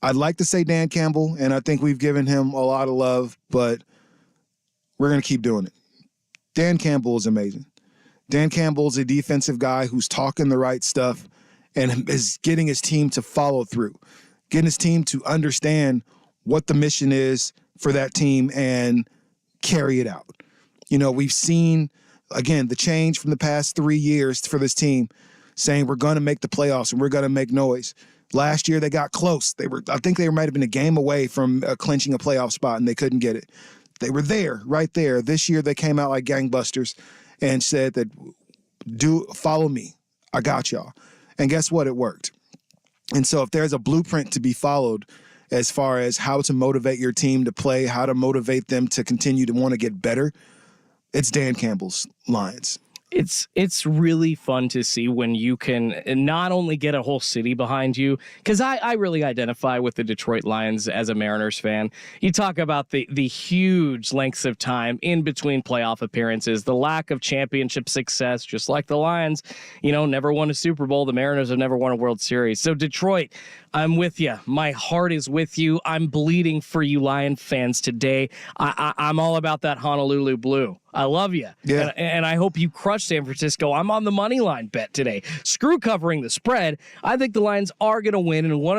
I'd like to say Dan Campbell, and I think we've given him a lot of love, but we're going to keep doing it. Dan Campbell is amazing. Dan Campbell is a defensive guy who's talking the right stuff and is getting his team to follow through, getting his team to understand what the mission is for that team and carry it out. We've seen, again, the change from the past 3 years for this team, saying we're going to make the playoffs and we're going to make noise. Last year, they got close. I think they might have been a game away from clinching a playoff spot, and they couldn't get it. They were there, right there. This year, they came out like gangbusters and said that, follow me. I got y'all. And guess what? It worked. And so if there's a blueprint to be followed as far as how to motivate your team to play, how to motivate them to continue to want to get better, it's Dan Campbell's Lions. It's really fun to see when you can not only get a whole city behind you, because I really identify with the Detroit Lions as a Mariners fan. You talk about the huge lengths of time in between playoff appearances, the lack of championship success, just like the Lions, never won a Super Bowl. The Mariners have never won a World Series. So Detroit, I'm with you. My heart is with you. I'm bleeding for you Lion fans today. I'm all about that Honolulu blue. I love you. Yeah. And I hope you crush San Francisco. I'm on the money line bet today. Screw covering the spread. I think the Lions are going to win, and one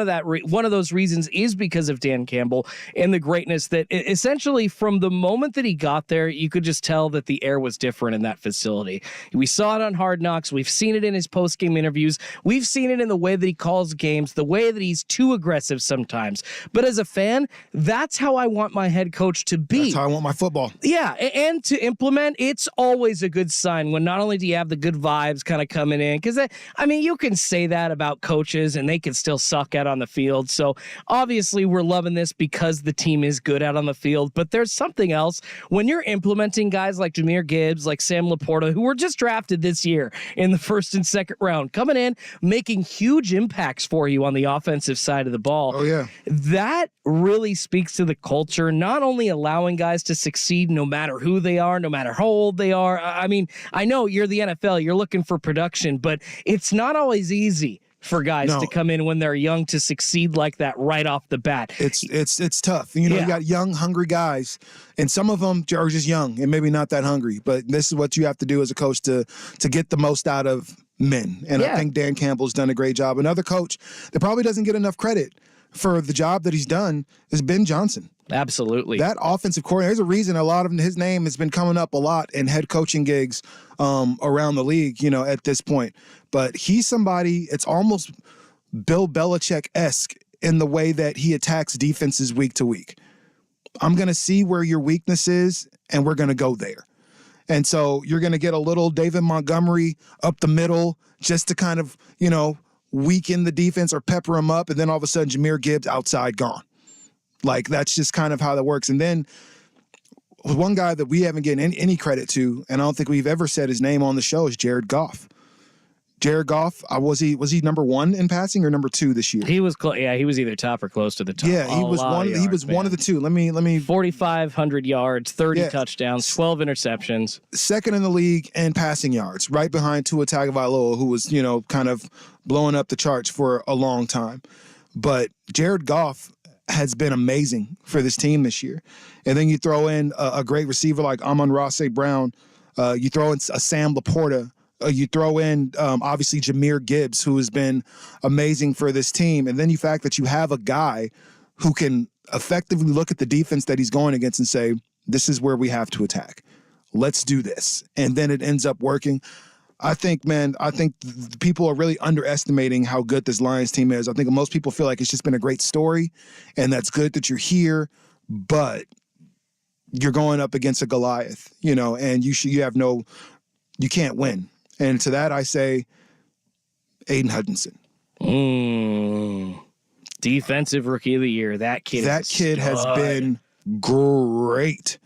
of those reasons is because of Dan Campbell and the greatness that essentially from the moment that he got there, you could just tell that the air was different in that facility. We saw it on Hard Knocks. We've seen it in his post-game interviews. We've seen it in the way that he calls games, the way that he's too aggressive sometimes. But as a fan, that's how I want my head coach to be. That's how I want my football. Yeah, and to implement, it's always a good sign when not only do you have the good vibes kind of coming in, because you can say that about coaches and they can still suck out on the field. So obviously we're loving this because the team is good out on the field, but there's something else when you're implementing guys like Jahmyr Gibbs, like Sam Laporta, who were just drafted this year in the first and second round, coming in, making huge impacts for you on the offensive side of the ball. Oh yeah. That really speaks to the culture, not only allowing guys to succeed no matter who they are, no matter how old they are. I know you're the NFL, you're looking for production, but it's not always easy for guys to come in when they're young to succeed like that right off the bat. It's tough. You got young, hungry guys, and some of them are just young and maybe not that hungry, but this is what you have to do as a coach to get the most out of men. And I think Dan Campbell's done a great job. Another coach that probably doesn't get enough credit for the job that he's done is Ben Johnson. Absolutely. That offensive coordinator, there's a reason a lot of his name has been coming up a lot in head coaching gigs around the league, at this point. But he's somebody, it's almost Bill Belichick-esque in the way that he attacks defenses week to week. I'm going to see where your weakness is, and we're going to go there. And so you're going to get a little David Montgomery up the middle just to kind of, weaken the defense or pepper him up, and then all of a sudden Jahmyr Gibbs outside gone. Like, that's just kind of how that works. And then one guy that we haven't given any credit to, and I don't think we've ever said his name on the show, is Jared Goff. Jared Goff, was he number 1 in passing or number 2 this year? He was he was either top or close to the top. Yeah, he was one of the two. Let me 4,500 yards, 30 touchdowns, 12 interceptions. Second in the league in passing yards, right behind Tua Tagovailoa, who was, kind of blowing up the charts for a long time. But Jared Goff has been amazing for this team this year. And then you throw in a great receiver like Amon-Ra St. Brown. You throw in a Sam Laporta. You throw in, obviously, Jahmyr Gibbs, who has been amazing for this team. And then the fact that you have a guy who can effectively look at the defense that he's going against and say, this is where we have to attack. Let's do this. And then it ends up working. I think people are really underestimating how good this Lions team is. I think most people feel like it's just been a great story, and that's good that you're here, but you're going up against a Goliath, and you can't win. And to that I say, Aiden Hutchinson. Defensive Rookie of the Year. That kid has been great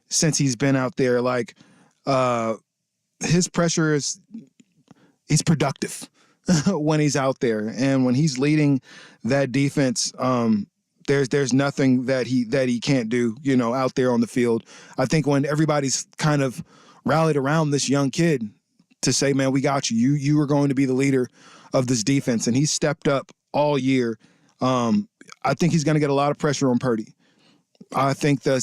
since he's been out there. Like, his pressure he's productive when he's out there. And when he's leading that defense, there's nothing that he can't do, out there on the field. I think when everybody's kind of rallied around this young kid to say, man, we got you. You are going to be the leader of this defense. And he's stepped up all year. I think he's going to get a lot of pressure on Purdy. I think San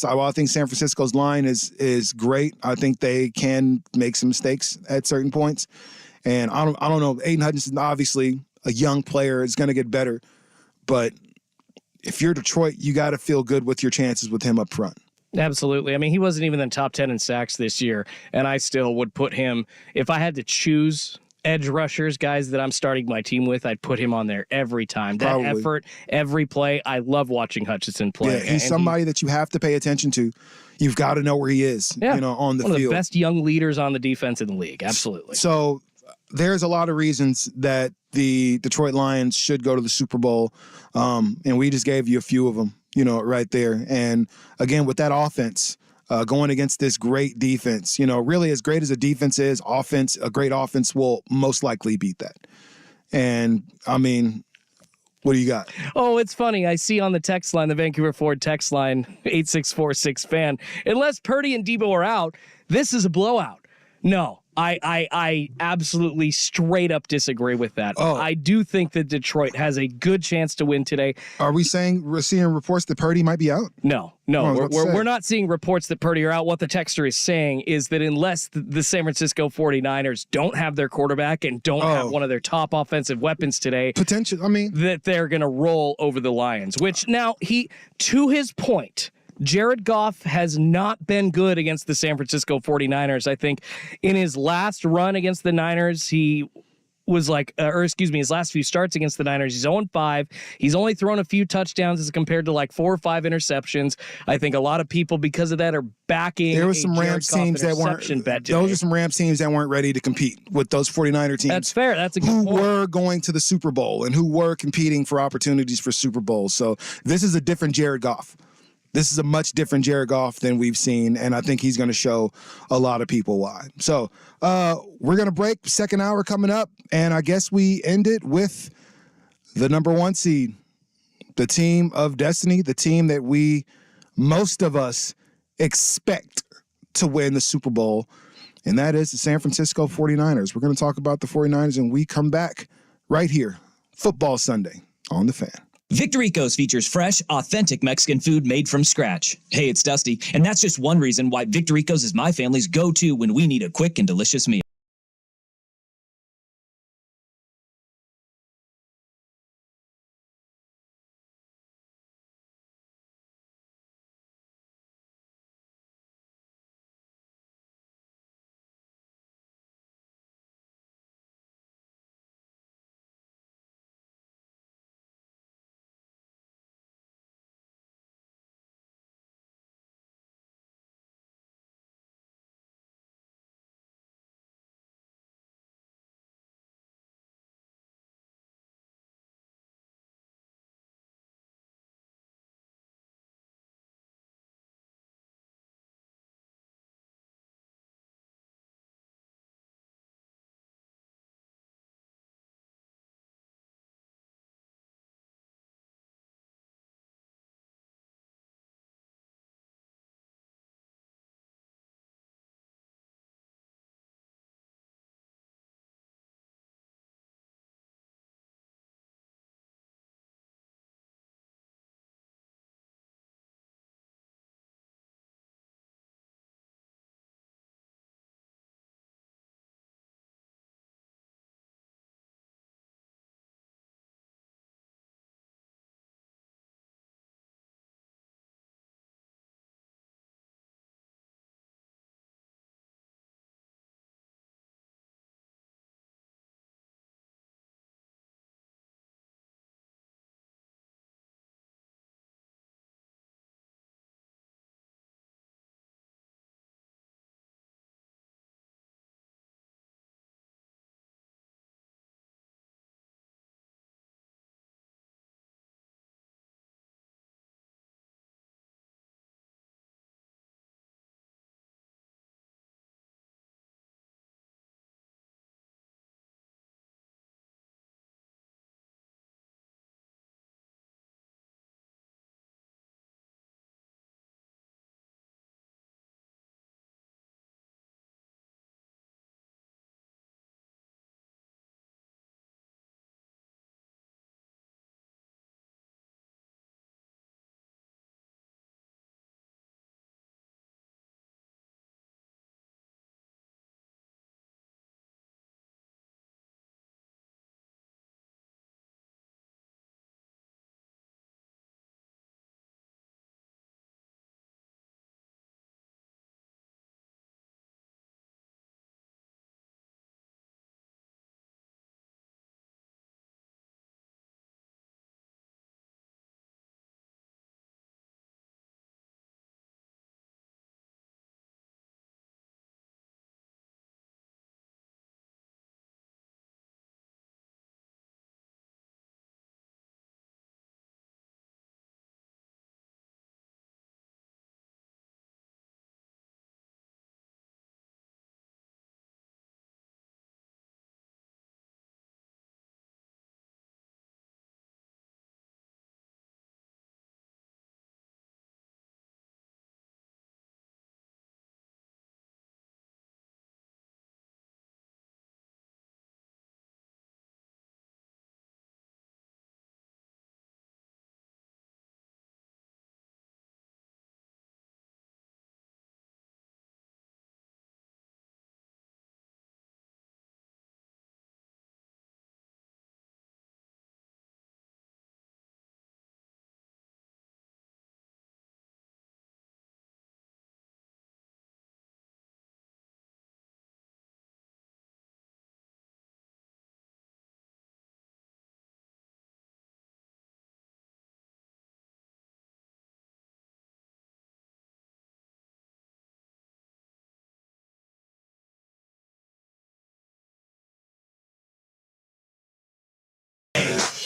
Francisco's line is great. I think they can make some mistakes at certain points. And I don't know. Aiden Hutchinson, obviously a young player, is going to get better. But if you're Detroit, you got to feel good with your chances with him up front. Absolutely. I mean, he wasn't even in the top 10 in sacks this year, and I still would put him, if I had to choose edge rushers, guys that I'm starting my team with, I'd put him on there every time. That effort, every play. I love watching Hutchinson play. Yeah, he's somebody that you have to pay attention to. You've got to know where he is, on the field. One of the best young leaders on the defense in the league. Absolutely. So there's a lot of reasons that the Detroit Lions should go to the Super Bowl, and we just gave you a few of them, right there. And again, with that offense, going against this great defense. Really, as great as a defense is, a great offense will most likely beat that. And, I mean, what do you got? Oh, it's funny. I see on the text line, the Vancouver Ford text line, 8646 fan, unless Purdy and Debo are out, this is a blowout. No. I absolutely straight up disagree with that. Oh. I do think that Detroit has a good chance to win today. Are we saying we're seeing reports that Purdy might be out? No, we're not seeing reports that Purdy are out. What the texter is saying is that unless the San Francisco 49ers don't have their quarterback and don't have one of their top offensive weapons today, that they're going to roll over the Lions, which now to his point, Jared Goff has not been good against the San Francisco 49ers. I think in his last run against the Niners, he was his last few starts against the Niners, he's 0-5. He's only thrown a few touchdowns as compared to 4 or 5 interceptions. I think a lot of people, because of that, are backing. There were some Rams teams that weren't. Those are some Rams teams that weren't ready to compete with those 49er teams. That's fair. That's a good point. Who were going to the Super Bowl and who were competing for opportunities for Super Bowls. So this is a different Jared Goff. This is a much different Jared Goff than we've seen, and I think he's going to show a lot of people why. So we're going to break. Second hour coming up, and I guess we end it with the number 1 seed, the team of destiny, the team that most of us expect to win the Super Bowl, and that is the San Francisco 49ers. We're going to talk about the 49ers, and we come back right here, Football Sunday on The Fan. Victoricos features fresh, authentic Mexican food made from scratch. Hey, it's Dusty, and that's just one reason why Victoricos is my family's go-to when we need a quick and delicious meal.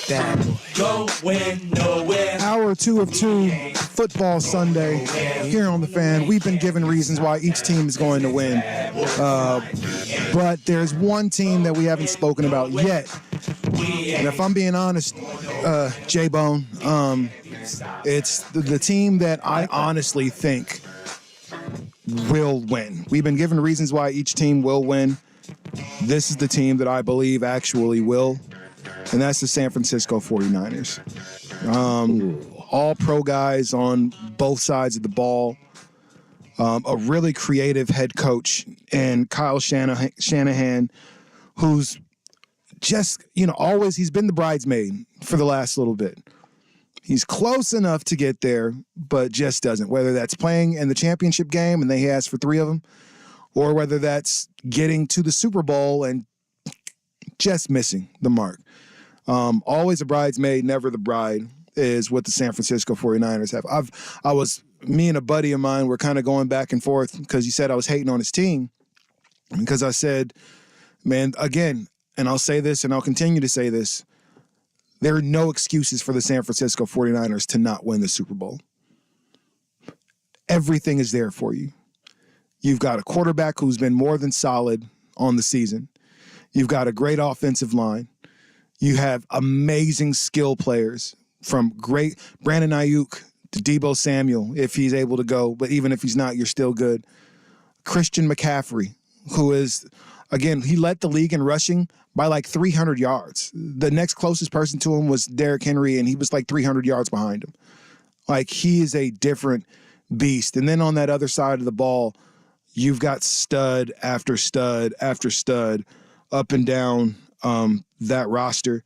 that. Go win, no win. Hour 2 of 2, football Sunday here on The Fan. We've been given reasons why each team is going to win. But there's one team that we haven't spoken about yet. And if I'm being honest, J-Bone, it's the team that I honestly think will win. We've been given reasons why each team will win. This is the team that I believe actually will, and that's the San Francisco 49ers. All pro guys on both sides of the ball. A really creative head coach and Kyle Shanahan, who's just, always, he's been the bridesmaid for the last little bit. He's close enough to get there, but just doesn't. Whether that's playing in the championship game, and he asked for 3 of them, or whether that's getting to the Super Bowl and just missing the mark. Always a bridesmaid, never the bride, is what the San Francisco 49ers have. Me and a buddy of mine were kind of going back and forth because he said I was hating on his team. Because I said, man, again, and I'll say this and I'll continue to say this, there are no excuses for the San Francisco 49ers to not win the Super Bowl. Everything is there for you. You've got a quarterback who's been more than solid on the season. You've got a great offensive line. You have amazing skill players, from great Brandon Ayuk to Deebo Samuel, if he's able to go, but even if he's not, you're still good. Christian McCaffrey, who is, again, he led the league in rushing by like 300 yards. The next closest person to him was Derrick Henry, and he was like 300 yards behind him. Like, he is a different beast. And then on that other side of the ball, you've got stud after stud after stud up and down that roster.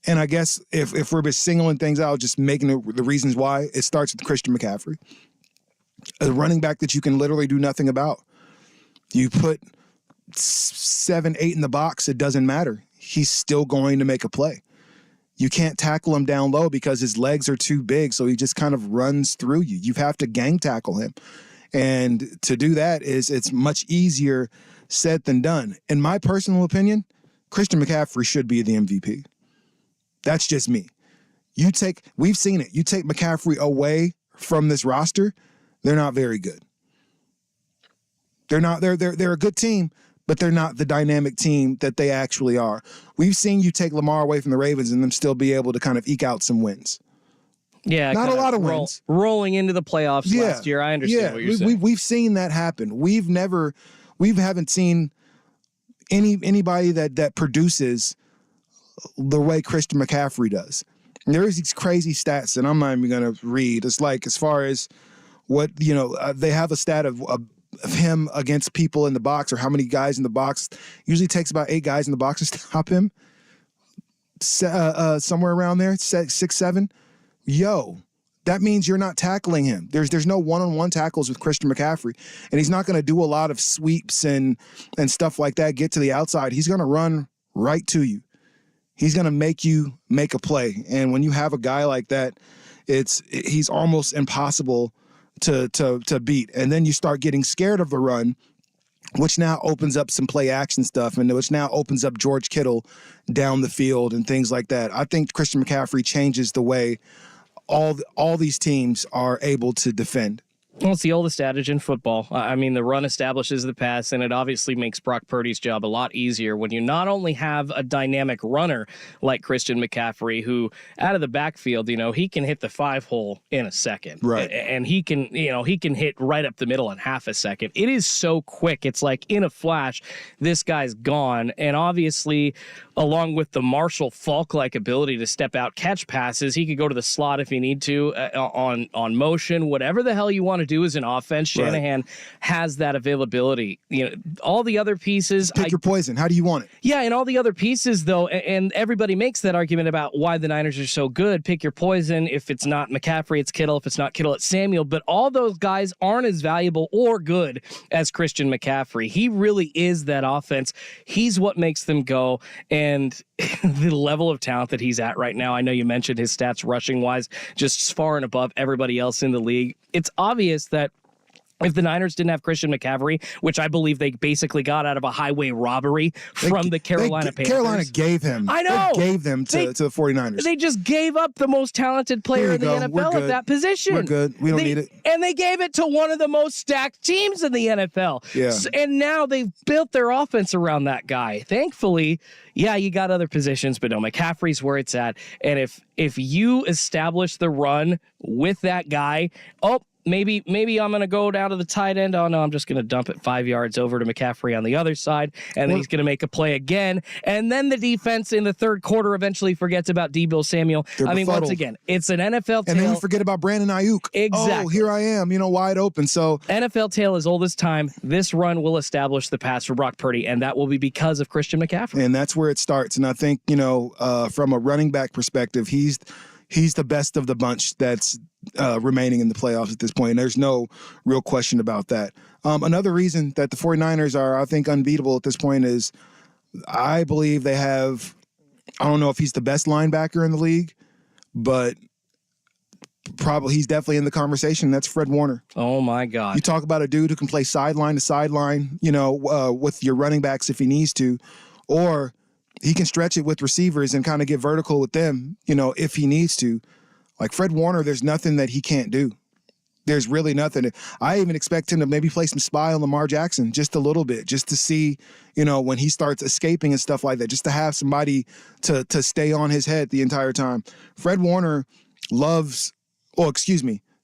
And I guess if we're just singling things out, just making the reasons why, it starts with Christian McCaffrey, a running back that you can literally do nothing about. You put 7, 8 in the box, it doesn't matter. He's still going to make a play. You can't tackle him down low because his legs are too big, so he just kind of runs through you. You have to gang tackle him. And to do that it's much easier said than done. In my personal opinion, Christian McCaffrey should be the MVP. That's just me. We've seen it. You take McCaffrey away from this roster, they're not very good. They're a good team, but they're not the dynamic team that they actually are. We've seen you take Lamar away from the Ravens and them still be able to kind of eke out some wins. Yeah, not a lot of wins. Rolling into the playoffs last year. I understand what you're saying. We've seen that happen. We haven't seen anybody that produces the way Christian McCaffrey does. And there's these crazy stats that I'm not even going to read. It's like, as far as what, they have a stat of him against people in the box, or how many guys in the box. Usually takes about 8 guys in the box to stop him. Somewhere around there, 6, 7. Yo, that means you're not tackling him. There's no one-on-one tackles with Christian McCaffrey, and he's not going to do a lot of sweeps and stuff like that, get to the outside. He's going to run right to you. He's going to make you make a play. And when you have a guy like that, he's almost impossible to beat. And then you start getting scared of the run, which now opens up some play action stuff, and which now opens up George Kittle down the field and things like that. I think Christian McCaffrey changes the way all these teams are able to defend. Well, it's the oldest adage in football. I mean, the run establishes the pass, and it obviously makes Brock Purdy's job a lot easier when you not only have a dynamic runner like Christian McCaffrey, who out of the backfield, he can hit the 5-hole in a second. Right. And he can hit right up the middle in half a second. It is so quick. It's like in a flash, this guy's gone. And obviously, along with the Marshall Faulk-like ability to step out, catch passes, he could go to the slot if he need to, on motion, whatever the hell you want to do as an offense. Shanahan has that availability. All the other pieces. Pick your poison. How do you want it? Yeah, and all the other pieces, though, and everybody makes that argument about why the Niners are so good. Pick your poison. If it's not McCaffrey, it's Kittle. If it's not Kittle, it's Samuel. But all those guys aren't as valuable or good as Christian McCaffrey. He really is that offense. He's what makes them go. And the level of talent that he's at right now, I know you mentioned his stats rushing-wise, just far and above everybody else in the league. It's obvious that If the Niners didn't have Christian McCaffrey, which I believe they basically got out of a highway robbery from the Carolina Panthers. Carolina gave him. I know. They gave them to the 49ers. They just gave up the most talented player in the NFL at that position. We're good. We don't need it. And they gave it to one of the most stacked teams in the NFL. Yeah. And now they've built their offense around that guy. Thankfully, yeah, you got other positions, but no, McCaffrey's where it's at. And if you establish the run with that guy, maybe I'm going to go down to the tight end. Oh, no, I'm just going to dump it 5 yards over to McCaffrey on the other side, and then he's going to make a play again. And then the defense in the third quarter eventually forgets about Deebo Samuel. Once again, it's an NFL tale. And then we forget about Brandon Ayuk. Exactly. Oh, here I am, wide open. So NFL tale is old as time. This run will establish the pass for Brock Purdy, and that will be because of Christian McCaffrey. And that's where it starts. And I think, from a running back perspective, he's the best of the bunch that's remaining in the playoffs at this point. And there's no real question about that. Another reason that the 49ers are, I think, unbeatable at this point is I believe they have, I don't know if he's the best linebacker in the league, but probably he's definitely in the conversation. That's Fred Warner. Oh, my God. You talk about a dude who can play sideline to sideline, with your running backs if he needs to, or he can stretch it with receivers and kind of get vertical with them, if he needs to. Like Fred Warner, there's nothing that he can't do. There's really nothing. I even expect him to maybe play some spy on Lamar Jackson just a little bit, just to see, when he starts escaping and stuff like that, just to have somebody to stay on his head the entire time. Fred Warner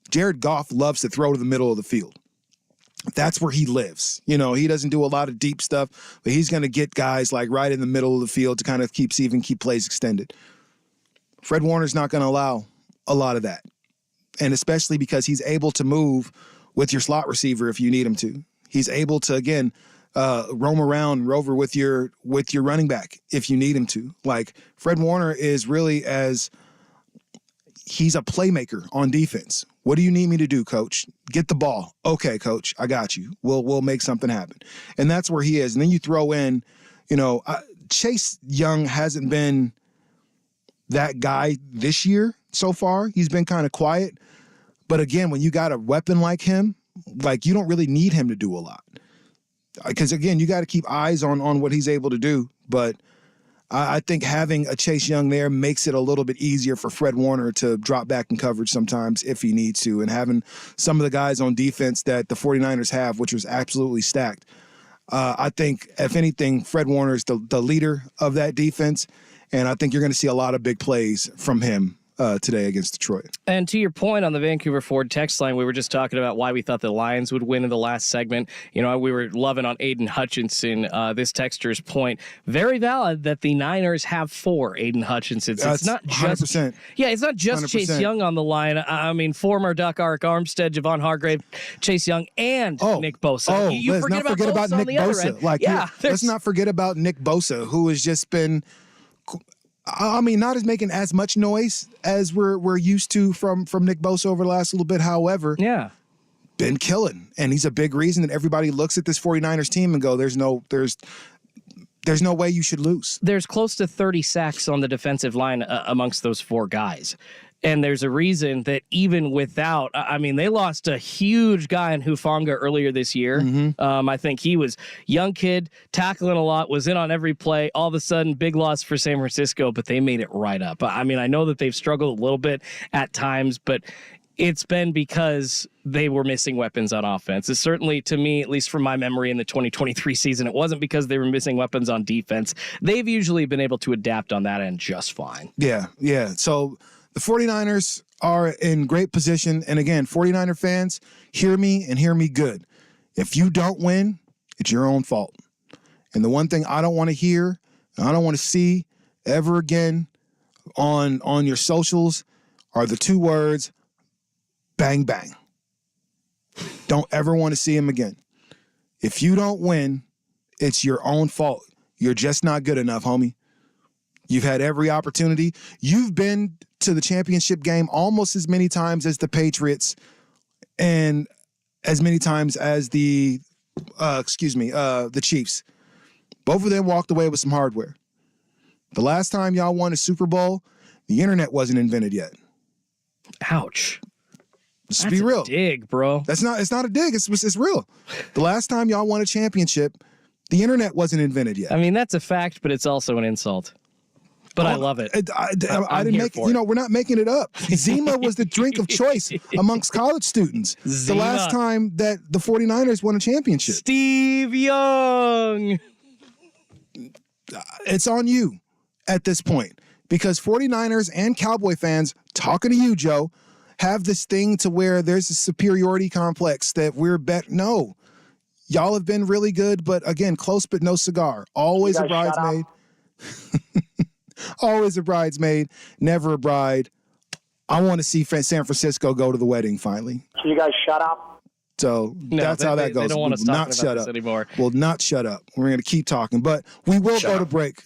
Jared Goff loves to throw to the middle of the field. That's where he lives. He doesn't do a lot of deep stuff, but he's going to get guys like right in the middle of the field to kind of keep plays extended. Fred Warner's not going to allow a lot of that. And especially because he's able to move with your slot receiver if you need him to. He's able to, again, roam around, rover with your running back if you need him to. Like, Fred Warner is really he's a playmaker on defense. What do you need me to do, coach? Get the ball. Okay, coach, I got you. We'll make something happen. And that's where he is. And then you throw in, Chase Young hasn't been that guy this year so far. He's been kind of quiet. But again, when you got a weapon like him, you don't really need him to do a lot. Because, again, you got to keep eyes on what he's able to do. But I think having a Chase Young there makes it a little bit easier for Fred Warner to drop back in coverage sometimes if he needs to. And having some of the guys on defense that the 49ers have, which was absolutely stacked, I think, if anything, Fred Warner is the leader of that defense. And I think you're going to see a lot of big plays from him today against Detroit. And to your point on the Vancouver Ford text line, we were just talking about why we thought the Lions would win in the last segment. We were loving on Aiden Hutchinson, this texter's point. Very valid that the Niners have 4 Aiden Hutchinsons. It's not just 100%. Yeah, it's not just 100%. Chase Young on the line. I mean, former Duck Ark Armstead, Javon Hargrave, Chase Young, and Nick Bosa. You let's not forget about Nick Bosa. Let's not forget about Nick Bosa, who has just been, not as making as much noise as we're used to from Nick Bosa over the last little bit. However, been killing. And he's a big reason that everybody looks at this 49ers team and go, there's no way you should lose. There's close to 30 sacks on the defensive line amongst those 4 guys. And there's a reason that even without, they lost a huge guy in Hufanga earlier this year. Mm-hmm. I think he was young kid, tackling a lot, was in on every play. All of a sudden, big loss for San Francisco, but they made it right up. I know that they've struggled a little bit at times, but it's been because they were missing weapons on offense. It's certainly, to me, at least from my memory in the 2023 season, it wasn't because they were missing weapons on defense. They've usually been able to adapt on that end just fine. Yeah. So the 49ers are in great position. And again, 49er fans, hear me and hear me good. If you don't win, it's your own fault. And the one thing I don't want to hear, and I don't want to see ever again on your socials are the 2 words, bang, bang. Don't ever want to see them again. If you don't win, it's your own fault. You're just not good enough, homie. You've had every opportunity. You've been to the championship game almost as many times as the Patriots and as many times as the Chiefs. Both of them walked away with some hardware. The last time y'all won a Super Bowl, the internet wasn't invented yet. Ouch. Just be real. Dig, bro. It's not a dig. It's real. The last time y'all won a championship, the internet wasn't invented yet. I mean, that's a fact, but it's also an insult. But I love it. I didn't make it. You know, we're not making it up. Zima was the drink of choice amongst college students. Zima. The last time that the 49ers won a championship. Steve Young. It's on you at this point because 49ers and Cowboy fans, talking to you, Joe, have this thing to where there's a superiority complex that we're No. Y'all have been really good, but again, close but no cigar. Always a bridesmaid. Always a bridesmaid, never a bride. I want to see San Francisco go to the wedding finally. Can you guys shut up? So that's how that goes. They don't want us talking about this anymore. We'll not shut up. We're going to keep talking, but we will go to break.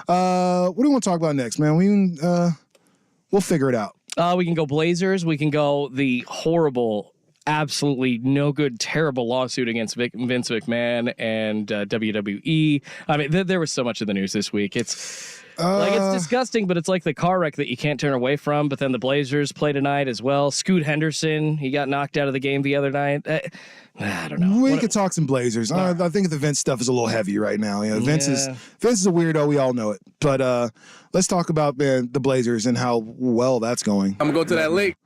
What do we want to talk about next, man? We'll figure it out. We can go Blazers. We can go the horrible, absolutely no good, terrible lawsuit against Vince McMahon and WWE. I mean, there was so much in the news this week. It's disgusting, but it's like the car wreck that you can't turn away from. But then the Blazers play tonight as well. Scoot Henderson, he got knocked out of the game the other night. I don't know. We could talk some Blazers. I think the Vince stuff is a little heavy right now. Yeah, Vince is a weirdo. We all know it. But let's talk about the Blazers and how well that's going. I'm gonna go to that lake.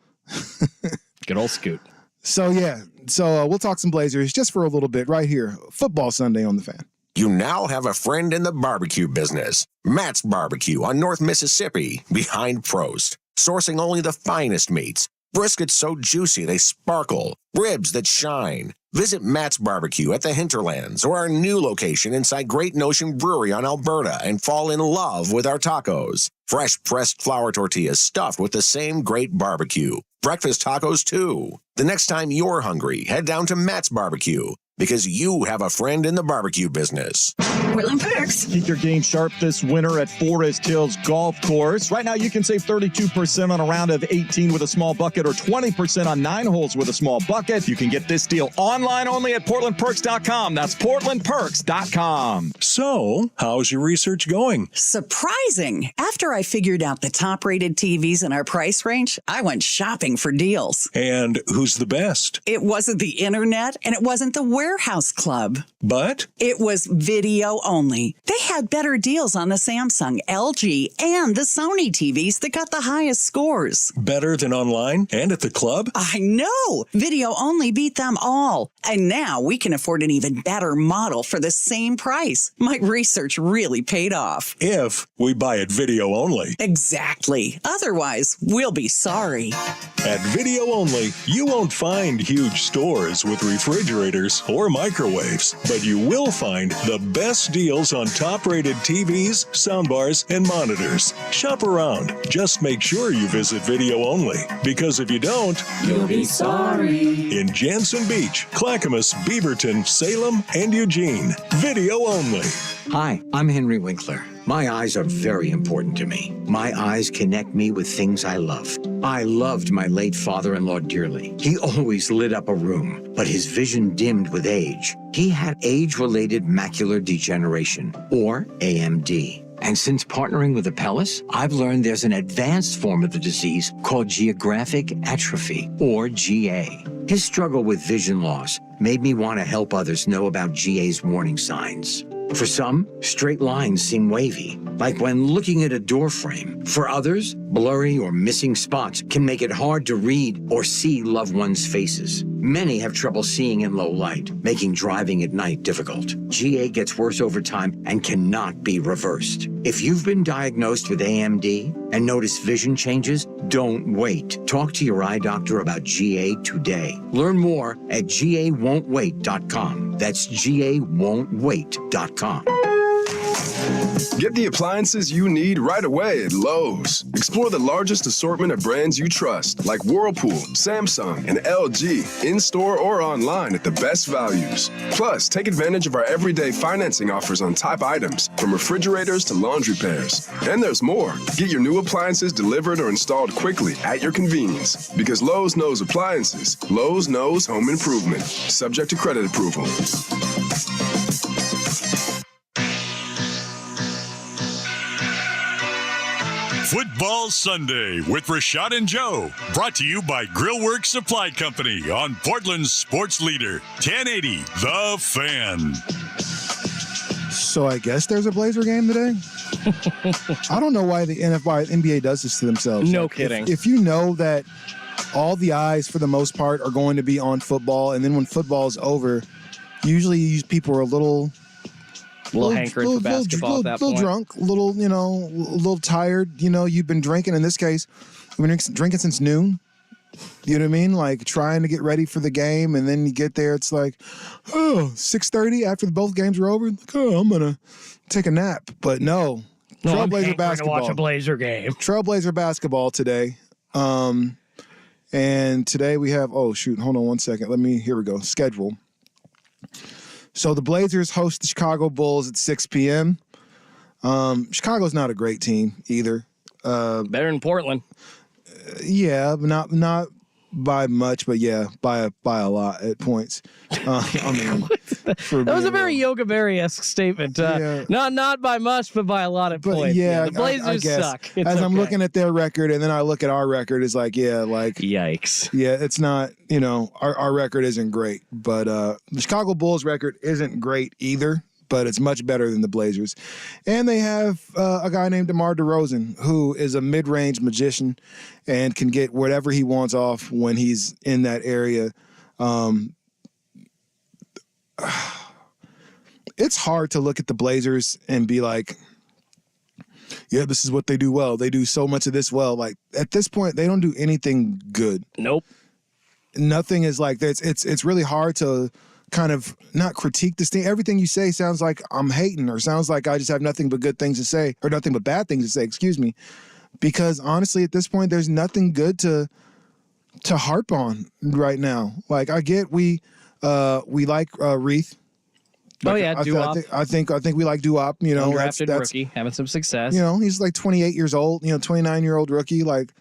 Good old Scoot. So we'll talk some Blazers just for a little bit right here. Football Sunday on the Fan. You now have a friend in the barbecue business. Matt's Barbecue on North Mississippi, behind Prost. Sourcing only the finest meats. Briskets so juicy they sparkle. Ribs that shine. Visit Matt's Barbecue at the Hinterlands or our new location inside Great Notion Brewery on Alberta and fall in love with our tacos. Fresh pressed flour tortillas stuffed with the same great barbecue. Breakfast tacos too. The next time you're hungry, head down to Matt's Barbecue. Because you have a friend in the barbecue business. Portland Perks. Keep your game sharp this winter at Forest Hills Golf Course. Right now, you can save 32% on a round of 18 with a small bucket or 20% on 9 holes with a small bucket. You can get this deal online only at PortlandPerks.com. That's PortlandPerks.com. So, how's your research going? Surprising. After I figured out the top-rated TVs in our price range, I went shopping for deals. And who's the best? It wasn't the internet, and it wasn't the Warehouse Club. But? It was video only. They had better deals on the Samsung, LG, and the Sony TVs that got the highest scores. Better than online and at the club? I know! Video only beat them all. And now we can afford an even better model for the same price. My research really paid off. If we buy it video only. Exactly. Otherwise, we'll be sorry. At Video Only, you won't find huge stores with refrigerators or microwaves, but you will find the best deals on top-rated TVs, soundbars, and monitors. Shop around. Just make sure you visit Video Only, because if you don't, you'll be sorry. In Jansen Beach, Clackamas, Beaverton, Salem, and Eugene. Video Only. Hi, I'm Henry Winkler. My eyes are very important to me. My eyes connect me with things I love. I loved my late father-in-law dearly. He always lit up a room, but his vision dimmed with age. He had age-related macular degeneration, or AMD. And since partnering with Apellis, I've learned there's an advanced form of the disease called geographic atrophy, or GA. His struggle with vision loss made me want to help others know about GA's warning signs. For some, straight lines seem wavy, like when looking at a door frame. For others, blurry or missing spots can make it hard to read or see loved ones' faces. Many have trouble seeing in low light, making driving at night difficult. GA gets worse over time and cannot be reversed. If you've been diagnosed with AMD and notice vision changes, don't wait. Talk to your eye doctor about GA today. Learn more at GAWon'tWait.com. That's GAWon'tWait.com. Get the appliances you need right away at Lowe's. Explore the largest assortment of brands you trust, like Whirlpool, Samsung, and LG, in-store or online at the best values. Plus, take advantage of our everyday financing offers on top items, from refrigerators to laundry pairs. And there's more. Get your new appliances delivered or installed quickly at your convenience. Because Lowe's knows appliances, Lowe's knows home improvement. Subject to credit approval. Football Sunday with Rashad and Joe. Brought to you by Grillworks Supply Company on Portland's sports leader, 1080 The Fan. So I guess there's a Blazer game today? I don't know why the NBA does this to themselves. No kidding. If you know that all the eyes, for the most part, are going to be on football, and then when football's over, usually people are a little hankering for basketball at that point. A little drunk, a little tired. You've been drinking. In this case, we've been drinking since noon. You know what I mean? Like trying to get ready for the game, and then you get there, it's like, 6:30 after both games are over. Like, I'm gonna take a nap. But no, Trailblazer basketball. To watch a Blazer game. Trailblazer basketball today. And today we have. Oh shoot! Hold on one second. Here we go. Schedule. So the Blazers host the Chicago Bulls at 6 p.m. Chicago's not a great team either. Better than Portland. Yeah, but not by much, but yeah, by a lot at points. That was a very Yoga Berry-esque statement. Not by much, but by a lot at points. Yeah, the Blazers suck. As I'm looking at their record, and then I look at our record, it's like, yikes. Yeah, it's not. Our record isn't great, but the Chicago Bulls record isn't great either. But it's much better than the Blazers. And they have a guy named DeMar DeRozan, who is a mid-range magician and can get whatever he wants off when he's in that area. It's hard to look at the Blazers and be like, yeah, this is what they do well. They do so much of this well. Like, at this point, they don't do anything good. Nope. Nothing is like this. It's really hard to kind of not critique this thing. Everything you say sounds like I'm hating, or sounds like I just have nothing but good things to say, or nothing but bad things to say, excuse me. Because honestly, at this point, there's nothing good to harp on right now. Like, I get we like Reith. Doo-Wop. I think we like Doo-Wop. Undrafted rookie, having some success. He's like 28 years old. 29-year-old rookie. Like,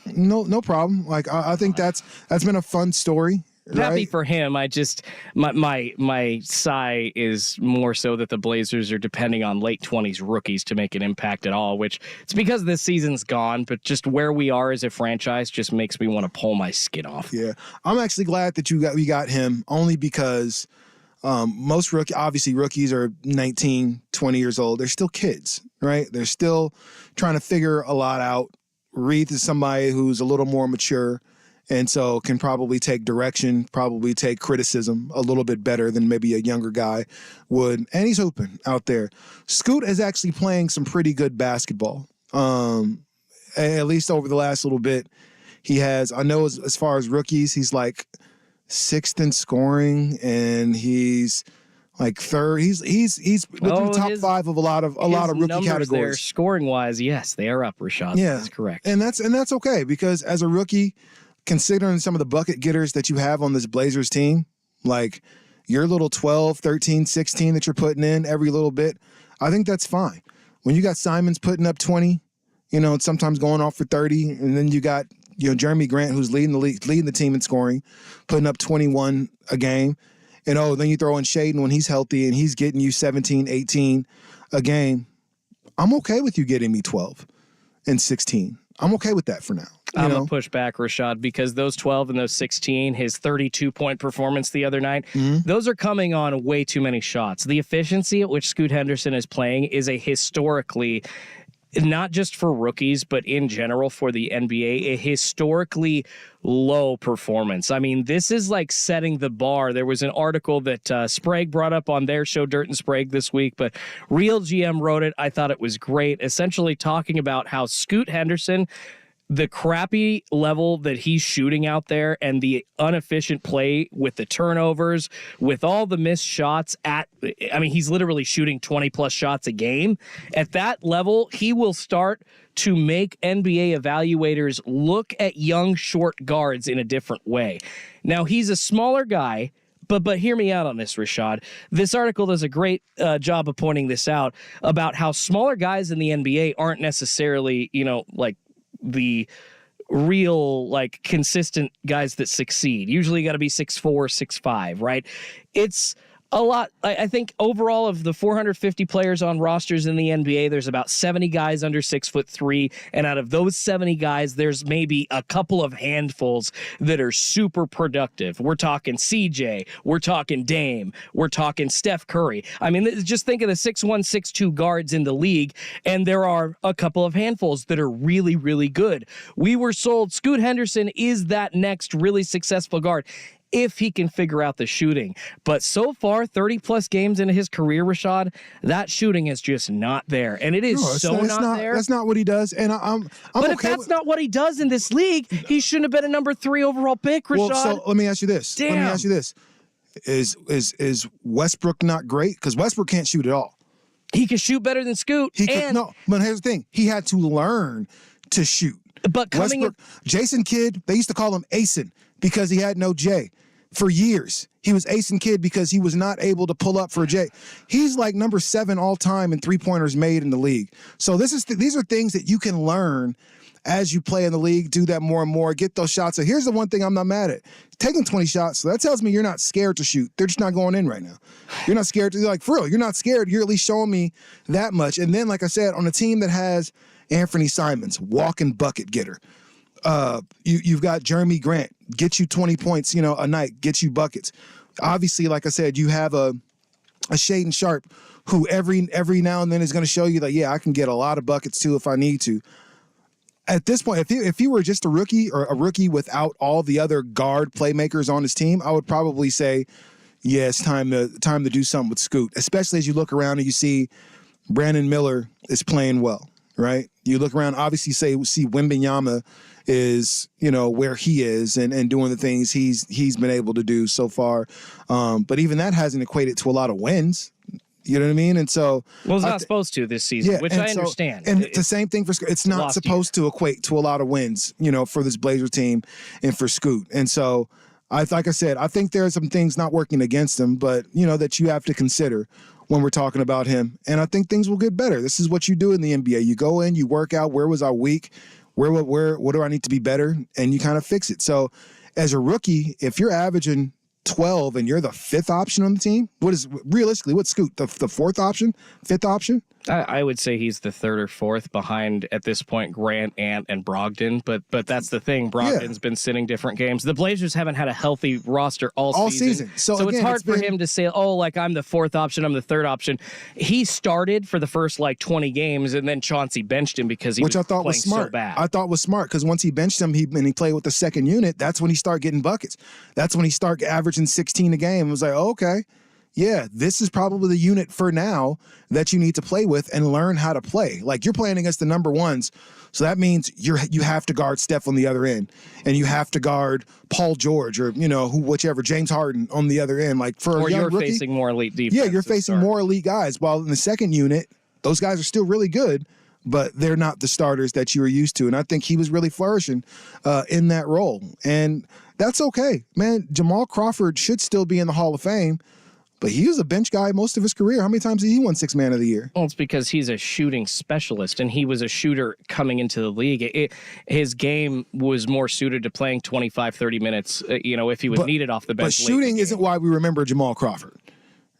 no problem. Like, I think that's been a fun story. Happy for him. I just my sigh is more so that the Blazers are depending on late 20s rookies to make an impact at all, which it's because this season's gone, but just where we are as a franchise just makes me want to pull my skin off. Yeah, I'm actually glad that we got him, only because most rookies are 19, 20 years old. They're still kids, right? They're still trying to figure a lot out. Reith is somebody who's a little more mature, and so can probably take direction, probably take criticism a little bit better than maybe a younger guy would. And he's open out there. Scoot is actually playing some pretty good basketball. At least over the last little bit, he has. I know as far as rookies, he's like 6th in scoring, and he's like 3rd. He's within the top 5 of a lot of rookie categories. Scoring wise, yes, they are up, Rashad. Yeah, that's correct. And that's okay, because as a rookie, considering some of the bucket getters that you have on this Blazers team, like your little 12, 13, 16 that you're putting in every little bit, I think that's fine. When you got Simons putting up 20, and sometimes going off for 30, and then you got Jeremy Grant, who's leading the team in scoring, putting up 21 a game, and then you throw in Shaden when he's healthy and he's getting you 17, 18 a game. I'm okay with you getting me 12 and 16. I'm okay with that for now. I'm going to push back, Rashad, because those 12 and those 16, his 32-point performance the other night, those are coming on way too many shots. The efficiency at which Scoot Henderson is playing is a historically, not just for rookies, but in general for the NBA, a historically low performance. I mean, this is like setting the bar. There was an article that Sprague brought up on their show, Dirt and Sprague, this week, but Real GM wrote it. I thought it was great, essentially talking about how Scoot Henderson, the crappy level that he's shooting out there and the inefficient play with the turnovers, with all the missed shots he's literally shooting 20 plus shots a game. At that level, he will start to make NBA evaluators look at young short guards in a different way. Now, he's a smaller guy, but hear me out on this, Rashad. This article does a great job of pointing this out about how smaller guys in the NBA aren't necessarily, like the real, like, consistent guys that succeed. Usually you got to be 6'4", 6'5", right? It's A lot. I think overall of the 450 players on rosters in the NBA, there's about 70 guys under 6'3", and out of those 70 guys, there's maybe a couple of handfuls that are super productive. We're talking CJ, we're talking Dame, we're talking Steph Curry. I mean, just think of the 6'1", 6'2" guards in the league, and there are a couple of handfuls that are really, really good. We were sold Scoot Henderson is that next really successful guard, if he can figure out the shooting. But so far, 30-plus games into his career, Rashad, that shooting is just not there. And it is not there. That's not what he does. And I'm but okay if that's not what he does in this league, he shouldn't have been a number 3 overall pick, Rashad. Well, so let me ask you this. Damn. Let me ask you this. Is Westbrook not great? Because Westbrook can't shoot at all. He can shoot better than Scoot. No, but here's the thing. He had to learn to shoot. But Jason Kidd, they used to call him Asen because he had no J. For years, he was Asen Kidd because he was not able to pull up for a J. He's like number 7 all time in three-pointers made in the league. So these are things that you can learn as you play in the league, do that more and more, get those shots. So here's the one thing I'm not mad at. Taking 20 shots, so that tells me you're not scared to shoot. They're just not going in right now. You're not scared to, like, for real, you're not scared. You're at least showing me that much. And then, like I said, on a team that has Anthony Simons, walking bucket getter, you've got Jeremy Grant, get you 20 points, a night, get you buckets. Obviously, like I said, you have a Shaedon Sharpe who every now and then is going to show you that, yeah, I can get a lot of buckets too if I need to. At this point, if he were just a rookie or a rookie without all the other guard playmakers on his team, I would probably say, yeah, it's time to do something with Scoot, especially as you look around and you see Brandon Miller is playing well, right? You look around, obviously see Wembanyama is, where he is and doing the things he's been able to do so far. But even that hasn't equated to a lot of wins. You know what I mean? And so... Well, it's not supposed to this season, which I understand. And it's the same thing for Scoot. It's not supposed to equate to a lot of wins, for this Blazer team and for Scoot. And so, like I said, I think there are some things not working against him, but, that you have to consider when we're talking about him. And I think things will get better. This is what you do in the NBA. You go in, you work out, where was I weak? What do I need to be better? And you kind of fix it. So as a rookie, if you're averaging 12 and you're the 5th option on the team, what's Scoot, the 4th option, 5th option? I would say he's the 3rd or 4th behind at this point Grant, Ant, and Brogdon. But that's the thing. Brogdon's been sitting different games. The Blazers haven't had a healthy roster all season. So again, it's hard for him to say, I'm the 4th option, I'm the 3rd option. He started for the first 20 games, and then Chauncey benched him because he was playing so bad. I thought was smart because once he benched him, he played with the second unit. That's when he started getting buckets. That's when he started averaging 16 a game. It was like, okay. Yeah, this is probably the unit for now that you need to play with and learn how to play. Like, you're playing against the number ones, so that means you have to guard Steph on the other end, and you have to guard Paul George or whichever, James Harden on the other end. Like, for a young rookie, facing more elite defense. Yeah, you're facing more elite guys. While in the second unit, those guys are still really good, but they're not the starters that you were used to. And I think he was really flourishing in that role, and that's okay, man. Jamal Crawford should still be in the Hall of Fame. But he was a bench guy most of his career. How many times did he win 6th Man of the Year? Well, it's because he's a shooting specialist, and he was a shooter coming into the league. His game was more suited to playing 25, 30 minutes, if he was needed off the bench. But shooting isn't why we remember Jamal Crawford,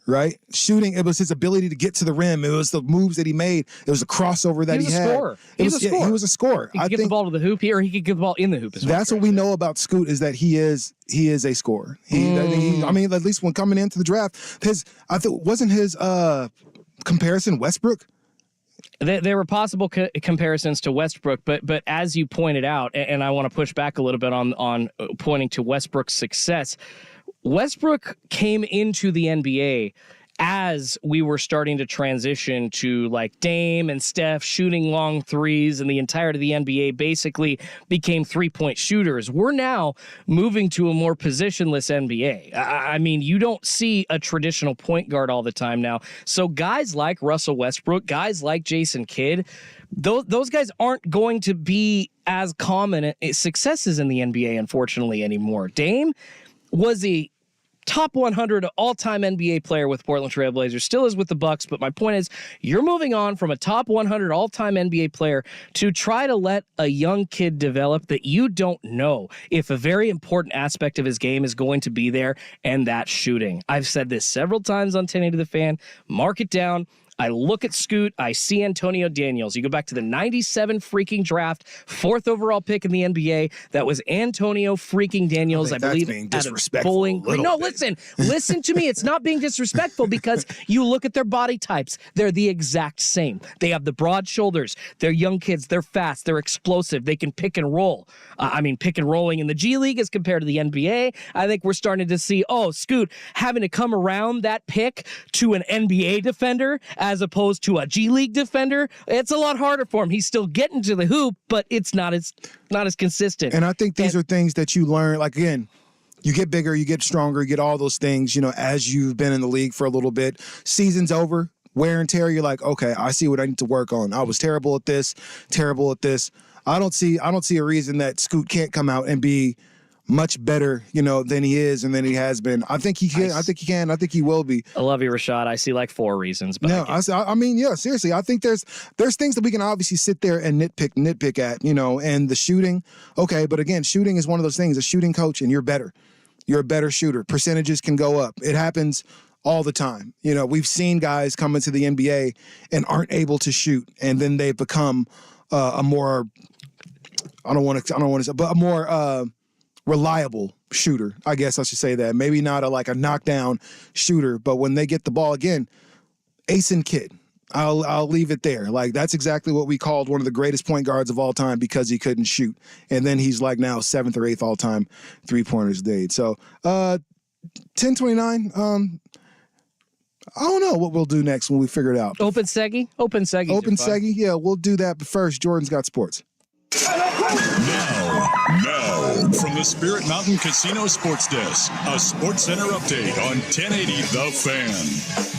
right? Shooting, it was his ability to get to the rim. It was the moves that he made. It was the crossover that he had. He was a scorer. He was a scorer. He could get the ball to the hoop, or he could get the ball in the hoop. That's what we know about Scoot, is that he is a scorer. I mean, at least when coming into the draft, wasn't his comparison Westbrook? There were possible comparisons to Westbrook, but as you pointed out, and I want to push back a little bit on pointing to Westbrook's success, Westbrook came into the NBA as we were starting to transition to Dame and Steph shooting long threes, and the entirety of the NBA basically became 3-point shooters. We're now moving to a more positionless NBA. I mean, you don't see a traditional point guard all the time now. So guys like Russell Westbrook, guys like Jason Kidd, those guys aren't going to be as common successes in the NBA, unfortunately, anymore. Dame was a top 100 all-time NBA player with Portland Trailblazers, still is with the Bucks, but my point is you're moving on from a top 100 all-time NBA player to try to let a young kid develop that you don't know if a very important aspect of his game is going to be there, and that's shooting. I've said this several times on 1080 The Fan. Mark it down. I look at Scoot, I see Antonio Daniels. You go back to the 97 freaking draft, 4th overall pick in the NBA. That was Antonio freaking Daniels, I believe. Being disrespectful. No, listen to me. It's not being disrespectful because you look at their body types. They're the exact same. They have the broad shoulders. They're young kids. They're fast. They're explosive. They can pick and roll. Pick and rolling in the G League as compared to the NBA. I think we're starting to see, Scoot having to come around that pick to an NBA defender as opposed to a G League defender. It's a lot harder for him. He's still getting to the hoop, but it's not as consistent. And I think these are things that you learn, like, again, you get bigger, you get stronger, you get all those things, as you've been in the league for a little bit. Season's over, wear and tear, you're like, okay, I see what I need to work on. I was terrible at this. I don't see a reason that Scoot can't come out and be much better, than he is and than he has been. I think he can. I think he can. I think he will be. I love you, Rashad. I see like 4 reasons. But no, seriously. I think there's things that we can obviously sit there and nitpick at, and the shooting. Okay, but again, shooting is one of those things. A shooting coach, and you're better. You're a better shooter. Percentages can go up. It happens all the time. We've seen guys come into the NBA and aren't able to shoot, and then they become a more reliable shooter. I guess I should say that. Maybe not a knockdown shooter, but when they get the ball again, ace and kid. I'll leave it there. Like, that's exactly what we called one of the greatest point guards of all time because he couldn't shoot. And then he's like now 7th or 8th all time 3-pointers made. So 1029. I don't know what we'll do next when we figure it out. Open Seggy? Open Seggy, yeah, we'll do that. But first, Jordan's got sports. Now, from the Spirit Mountain Casino Sports Desk, a Sports Center update on 1080 The Fan.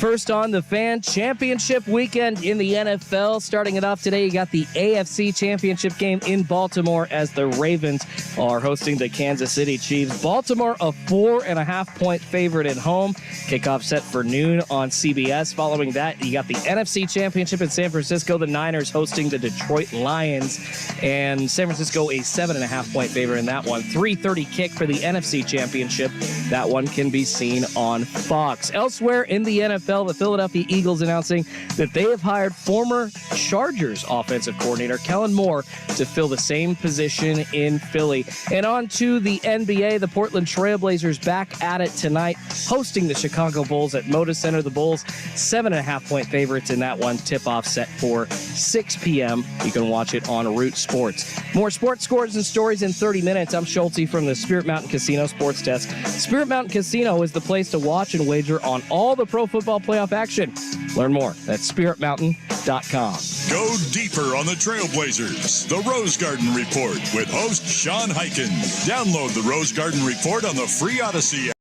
First on The Fan, championship weekend in the NFL. Starting it off today, you got the AFC Championship game in Baltimore as the Ravens are hosting the Kansas City Chiefs. Baltimore, a 4.5-point favorite at home. Kickoff set for noon on CBS. Following that, you got the NFC Championship in San Francisco. The Niners hosting the Detroit Lions. And San Francisco, a 7.5-point favorite in that one. 3:30 kick for the NFC Championship. That one can be seen on Fox. Elsewhere in the NFL, the Philadelphia Eagles announcing that they have hired former Chargers offensive coordinator Kellen Moore to fill the same position in Philly. And on to the NBA, the Portland Trailblazers back at it tonight, hosting the Chicago Bulls at Moda Center. The Bulls, 7.5-point favorites in that one. Tip-off set for 6 p.m. You can watch it on Root Sports. More sports scores and stories in 30 minutes. I'm Schulte from the Spirit Mountain Casino Sports Desk. Spirit Mountain Casino is the place to watch and wager on all the pro football playoff action. Learn more at spiritmountain.com. Go deeper on the Trailblazers. The Rose Garden Report with host Sean Highkin. Download the Rose Garden Report on the free Odyssey app.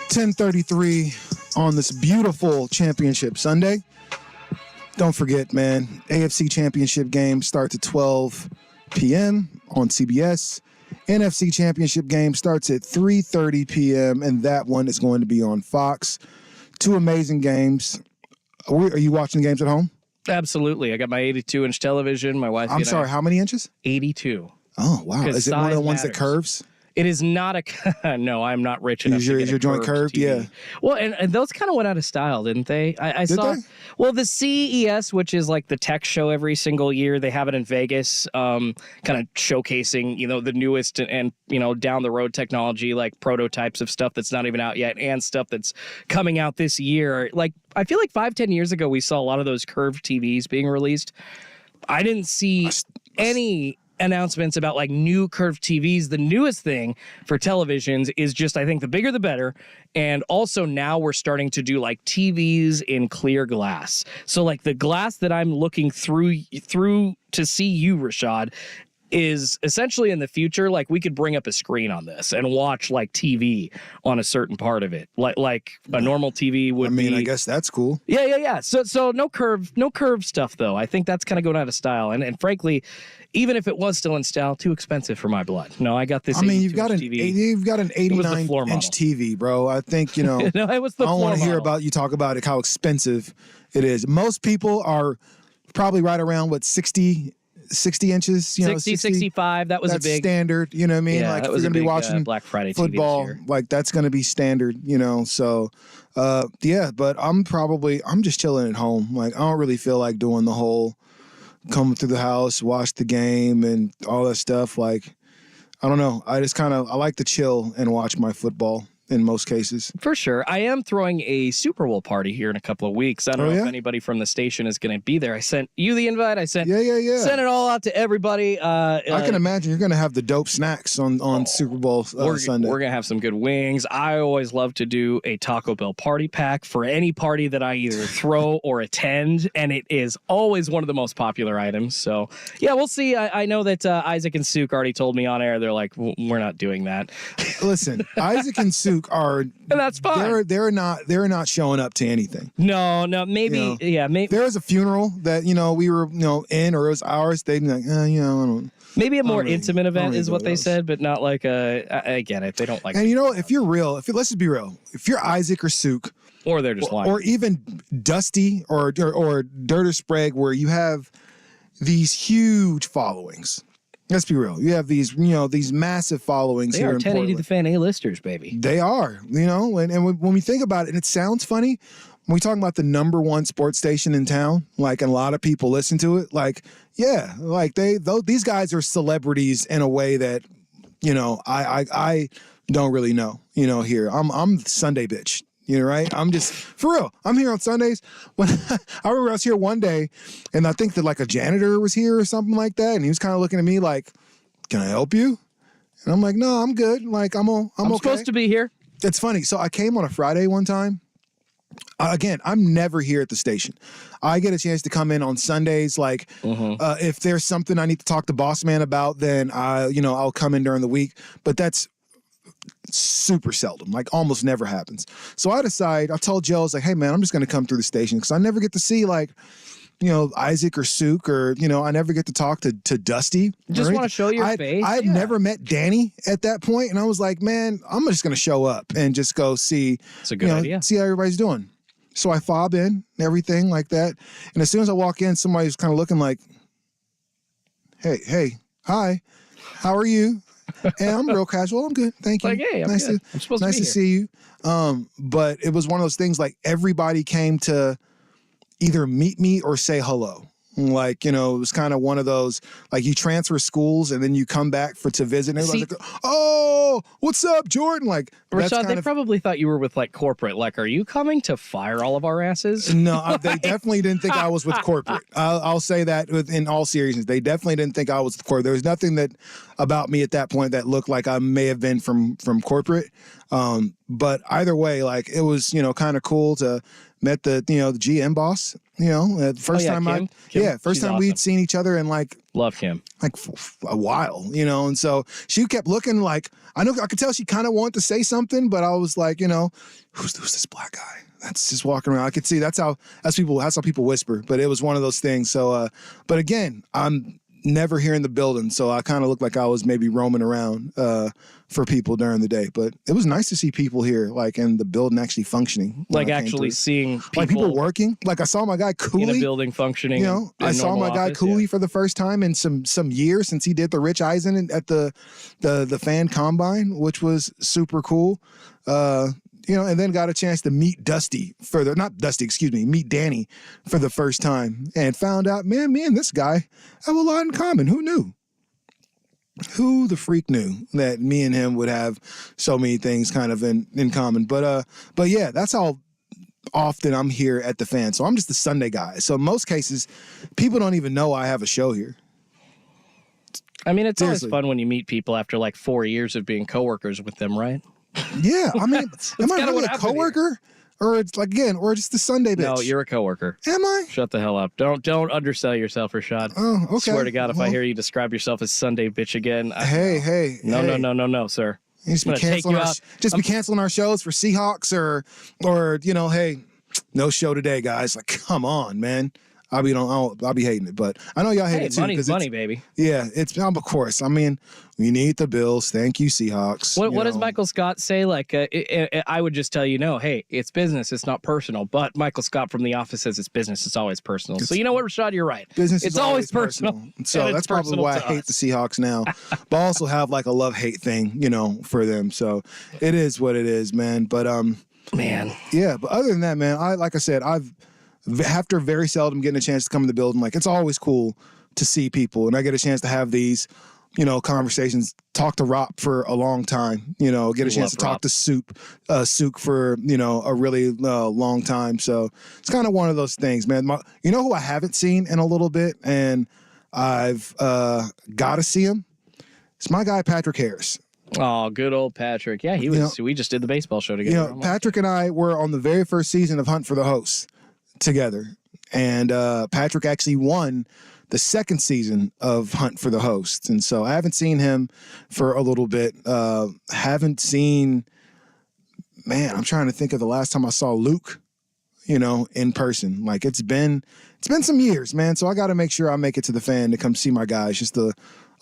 10:33 on this beautiful championship Sunday. Don't forget, man, AFC Championship game starts at 12 p.m. on CBS. NFC Championship game starts at 3:30 p.m., and that one is going to be on Fox. Two amazing games. Are you watching the games at home? Absolutely. I got my 82-inch television. My wife. I'm sorry, how many inches? 82. Oh, wow. Is it one of the ones that curves? It is not a. No, I'm not rich enough. Is your joint curved? TV. Yeah. Well, and those kind of went out of style, didn't they? I Did saw. they? Well, the CES, which is like the tech show every single year, they have it in Vegas, kind of showcasing the newest and down the road technology, like prototypes of stuff that's not even out yet, and stuff that's coming out this year. Like I feel like 5-10 years ago, we saw a lot of those curved TVs being released. I didn't see any announcements about like new curved TVs. The newest thing for televisions is just, I think, the bigger the better. And also now we're starting to do like TVs in clear glass. So like the glass that I'm looking through to see you, Rashad, is essentially in the future, like we could bring up a screen on this and watch like TV on a certain part of it, like a normal TV would. I mean, I guess that's cool. Yeah. So no curve stuff though. I think that's kind of going out of style, and frankly, even if it was still in style, too expensive for my blood. No, I got this. I mean, you've got an TV. 89-inch TV, bro. I think No, it was the. I don't want to hear about you talk about it, how expensive it is. Most people are probably right around 60 inches, 60, 65. That was that's a big standard. You know what I mean? Yeah, like that if was you're gonna a be big, watching Black Friday football, TV this year. like that's gonna be standard. So yeah. But I'm just chilling at home. Like I don't really feel like doing the whole come through the house, watch the game, and all that stuff. Like I don't know. I like to chill and watch my football. In most cases. For sure. I am throwing a Super Bowl party here in a couple of weeks. I don't know if anybody from the station is going to be there. I sent you the invite. I sent sent it all out to everybody. I can imagine you're going to have the dope snacks on Super Bowl Sunday. We're going to have some good wings. I always love to do a Taco Bell party pack for any party that I either throw or attend, and it is always one of the most popular items. So, yeah, we'll see. I know that Isaac and Suk already told me on air. They're like, we're not doing that. Listen, Isaac and Suk are, and that's fine. They're not showing up to anything. No, maybe maybe there was a funeral that we were in, or it was ours. They'd be like, I don't. Maybe a more intimate event is what they said, but not like I get it. They don't like. And if you're real, let's just be real. If you're Isaac or Suk, or they're just lying, or even Dusty or Dirt or Sprague, where you have these huge followings. Let's be real. You have these, these massive followings here in Portland. They are 1080 The Fan A-listers, baby. They are, and when we think about it, and it sounds funny, when we talk about the number one sports station in town, like, and a lot of people listen to it, like, yeah, like these guys are celebrities in a way that, I don't really know, here. I'm Sunday bitch. Right? I'm just, for real, I'm here on Sundays. When I remember I was here one day, and I think that like a janitor was here or something like that, and he was kind of looking at me like, can I help you? And I'm like, no, I'm good. Like, I'm okay. Supposed to be here. It's funny. So I came on a Friday one time. Again, I'm never here at the station. I get a chance to come in on Sundays. Like, if there's something I need to talk to Boss Man about, then I'll come in during the week. But that's super seldom, like almost never happens. So I told Joe, I was like, hey man, I'm just going to come through the station because I never get to see like, Isaac or Suk or, I never get to talk to Dusty. Just want to show your face. I had never met Danny at that point, and I was like, man, I'm just going to show up and just go see, it's a good idea. See how everybody's doing. So I fob in, everything like that. And as soon as I walk in, somebody's kind of looking like, hey, hi, how are you? And I'm real casual. I'm good. Thank you. Like, hey, I'm nice good. I'm supposed to be here. see you. But it was one of those things like everybody came to either meet me or say hello. Like, it was kind of one of those, like you transfer schools and then you come back to visit and everybody's like, oh, what's up, Jordan? Like, Rashad, they probably thought you were with like corporate. Like, are you coming to fire all of our asses? No, they definitely didn't think I was with corporate. I'll say that in all seriousness. They definitely didn't think I was with corporate. There was nothing about me at that point that looked like I may have been from corporate. But either way, like it was, kind of cool to met the GM boss. First time Kim? first time we'd seen each other in love Kim a while, and so she kept looking like I could tell she kind of wanted to say something, but I was like, who's this black guy that's just walking around? I could see that's how people whisper, but it was one of those things. So, but again, I'm never here in the building, so I kind of looked like I was maybe roaming around for people during the day. But it was nice to see people here, in the building actually functioning. Actually seeing people working. I saw my guy Cooley in a building functioning. I saw my guy Cooley for the first time in some years since he did the Rich Eisen at the fan combine, which was super cool. And then got a chance to meet meet Danny for the first time and found out, man, me and this guy have a lot in common. Who knew? Who the freak knew that me and him would have so many things kind of in common? But yeah, that's how often I'm here at the Fan. So I'm just the Sunday guy. So in most cases, people don't even know I have a show here. I mean, it's always fun when you meet people after 4 years of being coworkers with them, right? Yeah, I mean, am I really a coworker, or it's or just the Sunday bitch? No, you're a coworker. Am I? Shut the hell up! Don't undersell yourself, Rashad. Oh, okay. Swear to God, if I hear you describe yourself as Sunday bitch again, hey, no, sir. Just be canceling our shows for Seahawks or hey, no show today, guys. Come on, man. I'll be hating it, but I know y'all hate it too. Money's money, baby. Yeah, it's of course. I mean, we need the Bills. Thank you, Seahawks. What does Michael Scott say? I would just tell hey, it's business. It's not personal. But Michael Scott from The Office says it's business. It's always personal. So you know what, Rashad, you're right. Business it's is always personal. So that's probably why I hate the Seahawks now. But I also have a love-hate thing, for them. So it is what it is, man. But man, yeah. But other than that, man, after very seldom getting a chance to come in the building, it's always cool to see people, and I get a chance to have these, conversations. Talk to Rop for a long time, get a chance to talk to Souk for a really long time. So it's kind of one of those things, man. Who I haven't seen in a little bit, and I've got to see him. It's my guy Patrick Harris. Oh, good old Patrick. Yeah, he was. We just did the baseball show together. Patrick and I were on the very first season of Hunt for the Host together, and Patrick actually won the second season of Hunt for the Host, and so I haven't seen him for a little bit. Haven't seen, man, I'm trying to think of the last time I saw Luke, in person. It's been some years, man. So I got to make sure I make it to the Fan to come see my guys just a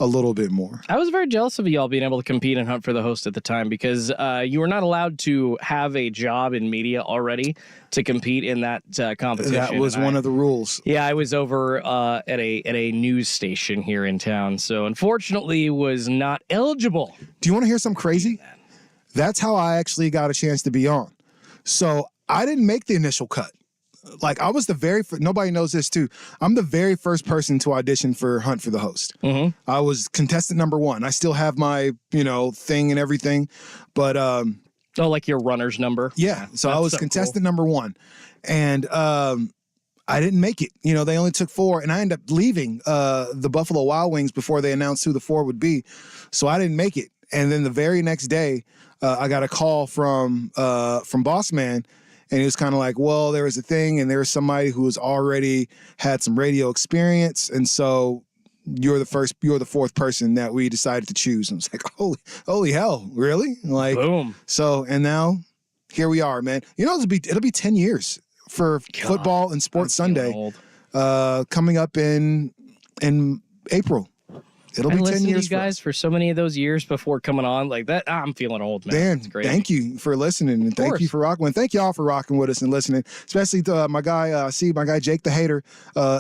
little bit more. I was very jealous of y'all being able to compete and Hunt for the Host at the time, because you were not allowed to have a job in media already to compete in that competition. That was one of the rules. Yeah, I was over at a news station here in town, so unfortunately was not eligible. Do you want to hear something crazy? That's how I actually got a chance to be on. So I didn't make the initial cut. I was the very nobody knows this too. I'm the very first person to audition for Hunt for the Host. Mm-hmm. I was contestant number 1. I still have my, thing and everything, but your runner's number. Yeah. So I was contestant number 1, and I didn't make it. They only took 4, and I ended up leaving the Buffalo Wild Wings before they announced who the 4 would be. So I didn't make it. And then the very next day, I got a call from Boss Man. And he was kind of like, well, there was a thing, and there was somebody who was already had some radio experience, and so you're the 4th person that we decided to choose. And I was like, holy hell, really? Boom. So, and now here we are, man. It'll be 10 years for Football and Sports Sunday, coming up in April. It'll be 10 years. You guys for so many of those years before coming on like that. I'm feeling old, man. Dan, thank you for listening, and thank you for rocking. And thank y'all for rocking with us and listening. Especially my guy, my guy Jake the Hater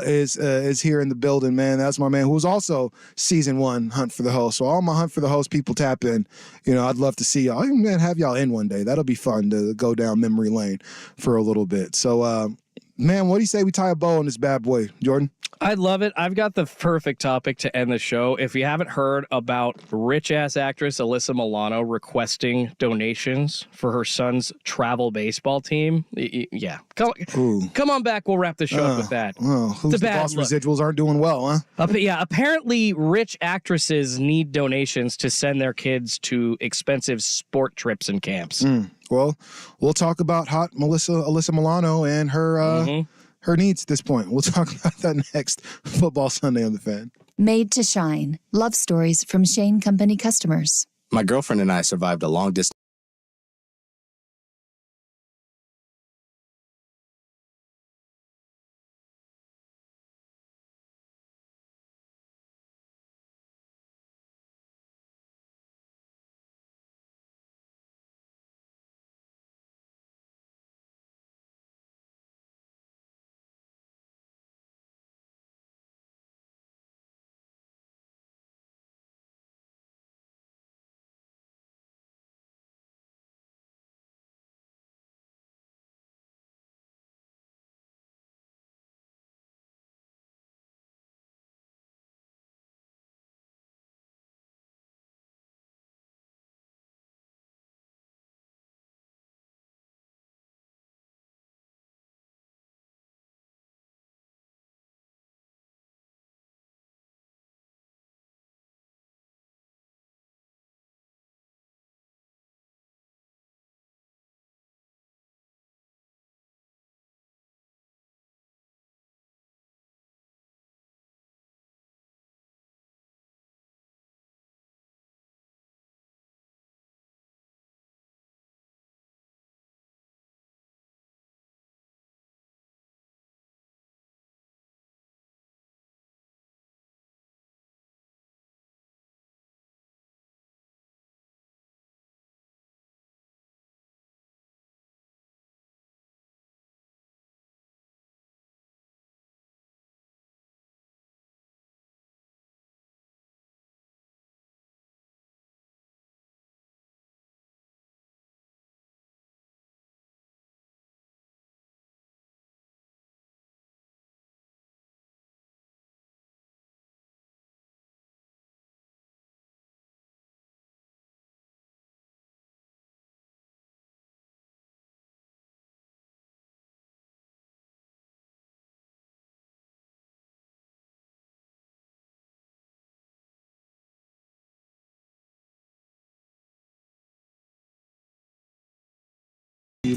is here in the building, man. That's my man who was also season 1 Hunt for the Host. So all my Hunt for the Host people tap in. I'd love to see y'all. I even have y'all in one day. That'll be fun to go down memory lane for a little bit. So, man, what do you say we tie a bow on this bad boy, Jordan? I love it. I've got the perfect topic to end the show. If you haven't heard about rich-ass actress Alyssa Milano requesting donations for her son's travel baseball team, yeah. Come on back. We'll wrap the show up with that. Who's the boss residuals aren't doing well, huh? Yeah, apparently rich actresses need donations to send their kids to expensive sport trips and camps. Well, we'll talk about hot Alyssa Milano and her her needs at this point. We'll talk about that next. Football Sunday on The Fan. Made to Shine. Love stories from Shane Company customers. My girlfriend and I survived a long distance.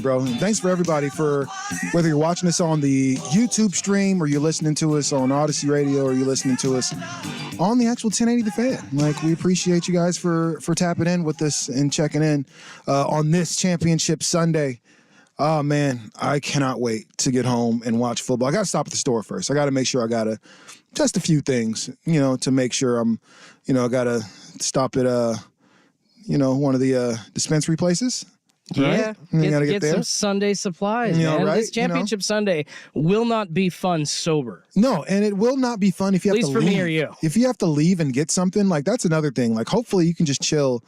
Bro, thanks for everybody for whether you're watching us on the YouTube stream or you're listening to us on Odyssey Radio or you're listening to us on the actual 1080 The Fan. Like, we appreciate you guys for tapping in with us and checking in on this championship Sunday. Oh man, I cannot wait to get home and watch football. I got to stop at the store first. I got to make sure just a few things, to make sure I got to stop at one of the dispensary places. Yeah, right? get some Sunday supplies, man. Right? This championship Sunday will not be fun sober. No, and it will not be fun if you have to leave. At least for me or you. If you have to leave and get something, like that's another thing. Like hopefully you can just chill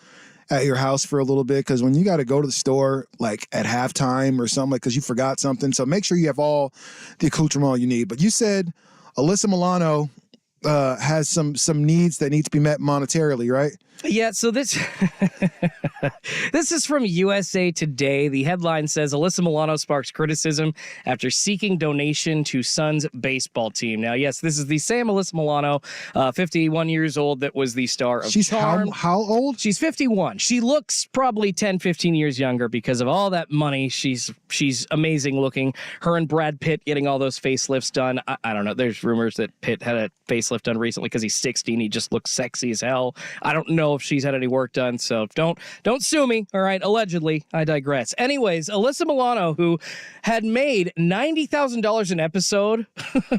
at your house for a little bit because when you got to go to the store like at halftime or something, like because you forgot something. So make sure you have all the accoutrement you need. But you said Alyssa Milano has some needs that need to be met monetarily, right? Yeah, so this is from USA Today. The headline says, Alyssa Milano sparks criticism after seeking donation to Suns baseball team. Now, yes, this is the same Alyssa Milano, 51 years old, that was the star of She's Charmed. How old? She's 51. She looks probably 10, 15 years younger because of all that money. She's amazing looking. Her and Brad Pitt getting all those facelifts done. I don't know. There's rumors that Pitt had a facelift done recently because he's 60 and he just looks sexy as hell. I don't know if she's had any work done, so don't sue me, all right? Allegedly, I digress. Anyways, Alyssa Milano, who had made $90,000 an episode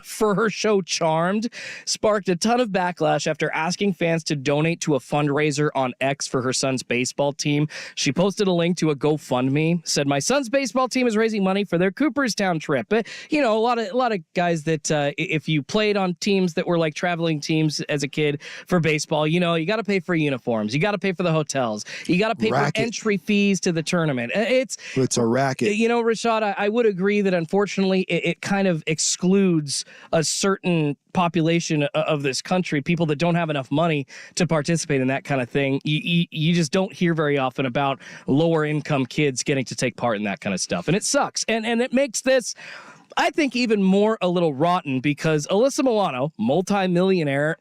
for her show Charmed, sparked a ton of backlash after asking fans to donate to a fundraiser on X for her son's baseball team. She posted a link to a GoFundMe, said, "My son's baseball team is raising money for their Cooperstown trip." But, a lot of guys that if you played on teams that were like traveling teams as a kid for baseball, you got to pay for uniforms. You got to pay for the hotels. You got to pay for entry fees to the tournament. It's a racket. Rashad, I would agree that unfortunately it kind of excludes a certain population of this country, people that don't have enough money to participate in that kind of thing. You just don't hear very often about lower income kids getting to take part in that kind of stuff. And it sucks. And it makes this, I think, even more a little rotten because Alyssa Milano, multi-millionaire,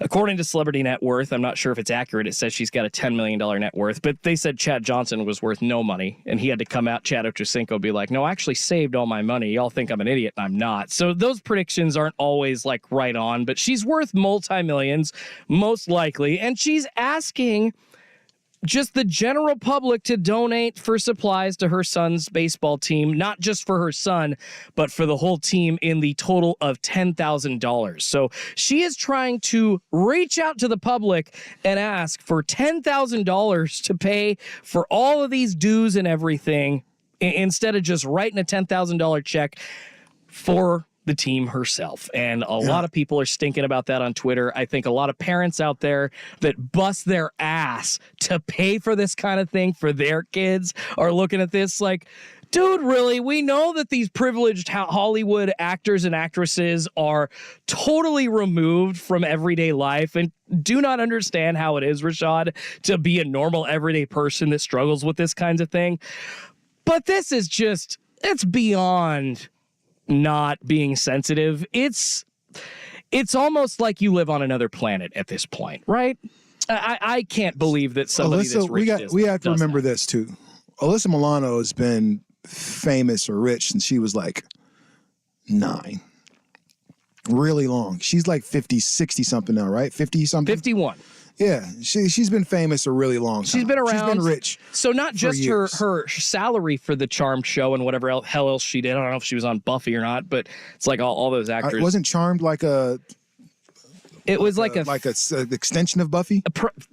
According to Celebrity Net Worth, I'm not sure if it's accurate, it says she's got a $10 million net worth, but they said Chad Johnson was worth no money, and he had to come out, Chad Ochocinco, be like, no, I actually saved all my money. Y'all think I'm an idiot, and I'm not. So those predictions aren't always like right on, but she's worth multi-millions, most likely, and she's asking just the general public to donate for supplies to her son's baseball team, not just for her son, but for the whole team in the total of $10,000. So she is trying to reach out to the public and ask for $10,000 to pay for all of these dues and everything instead of just writing a $10,000 check for the team herself. And a lot of people are stinking about that on Twitter. I think a lot of parents out there that bust their ass to pay for this kind of thing for their kids are looking at this like, dude, really? We know that these privileged Hollywood actors and actresses are totally removed from everyday life and do not understand how it is, Rashad, to be a normal everyday person that struggles with this kinds of thing. But this is just, it's beyond not being sensitive. It's almost like you live on another planet at this point, right? I can't believe that somebody Alyssa, this rich we have to remember this too. Alyssa Milano has been famous or rich since she was like 9. Really long. She's like 50, 60 something now, right? 50 something? 51. Yeah, she's been famous a really long time. She's been around. She's been rich. So not just her salary for the Charmed show and whatever hell else she did. I don't know if she was on Buffy or not, but it's like all those actors. Wasn't Charmed like a... It was like an extension of Buffy?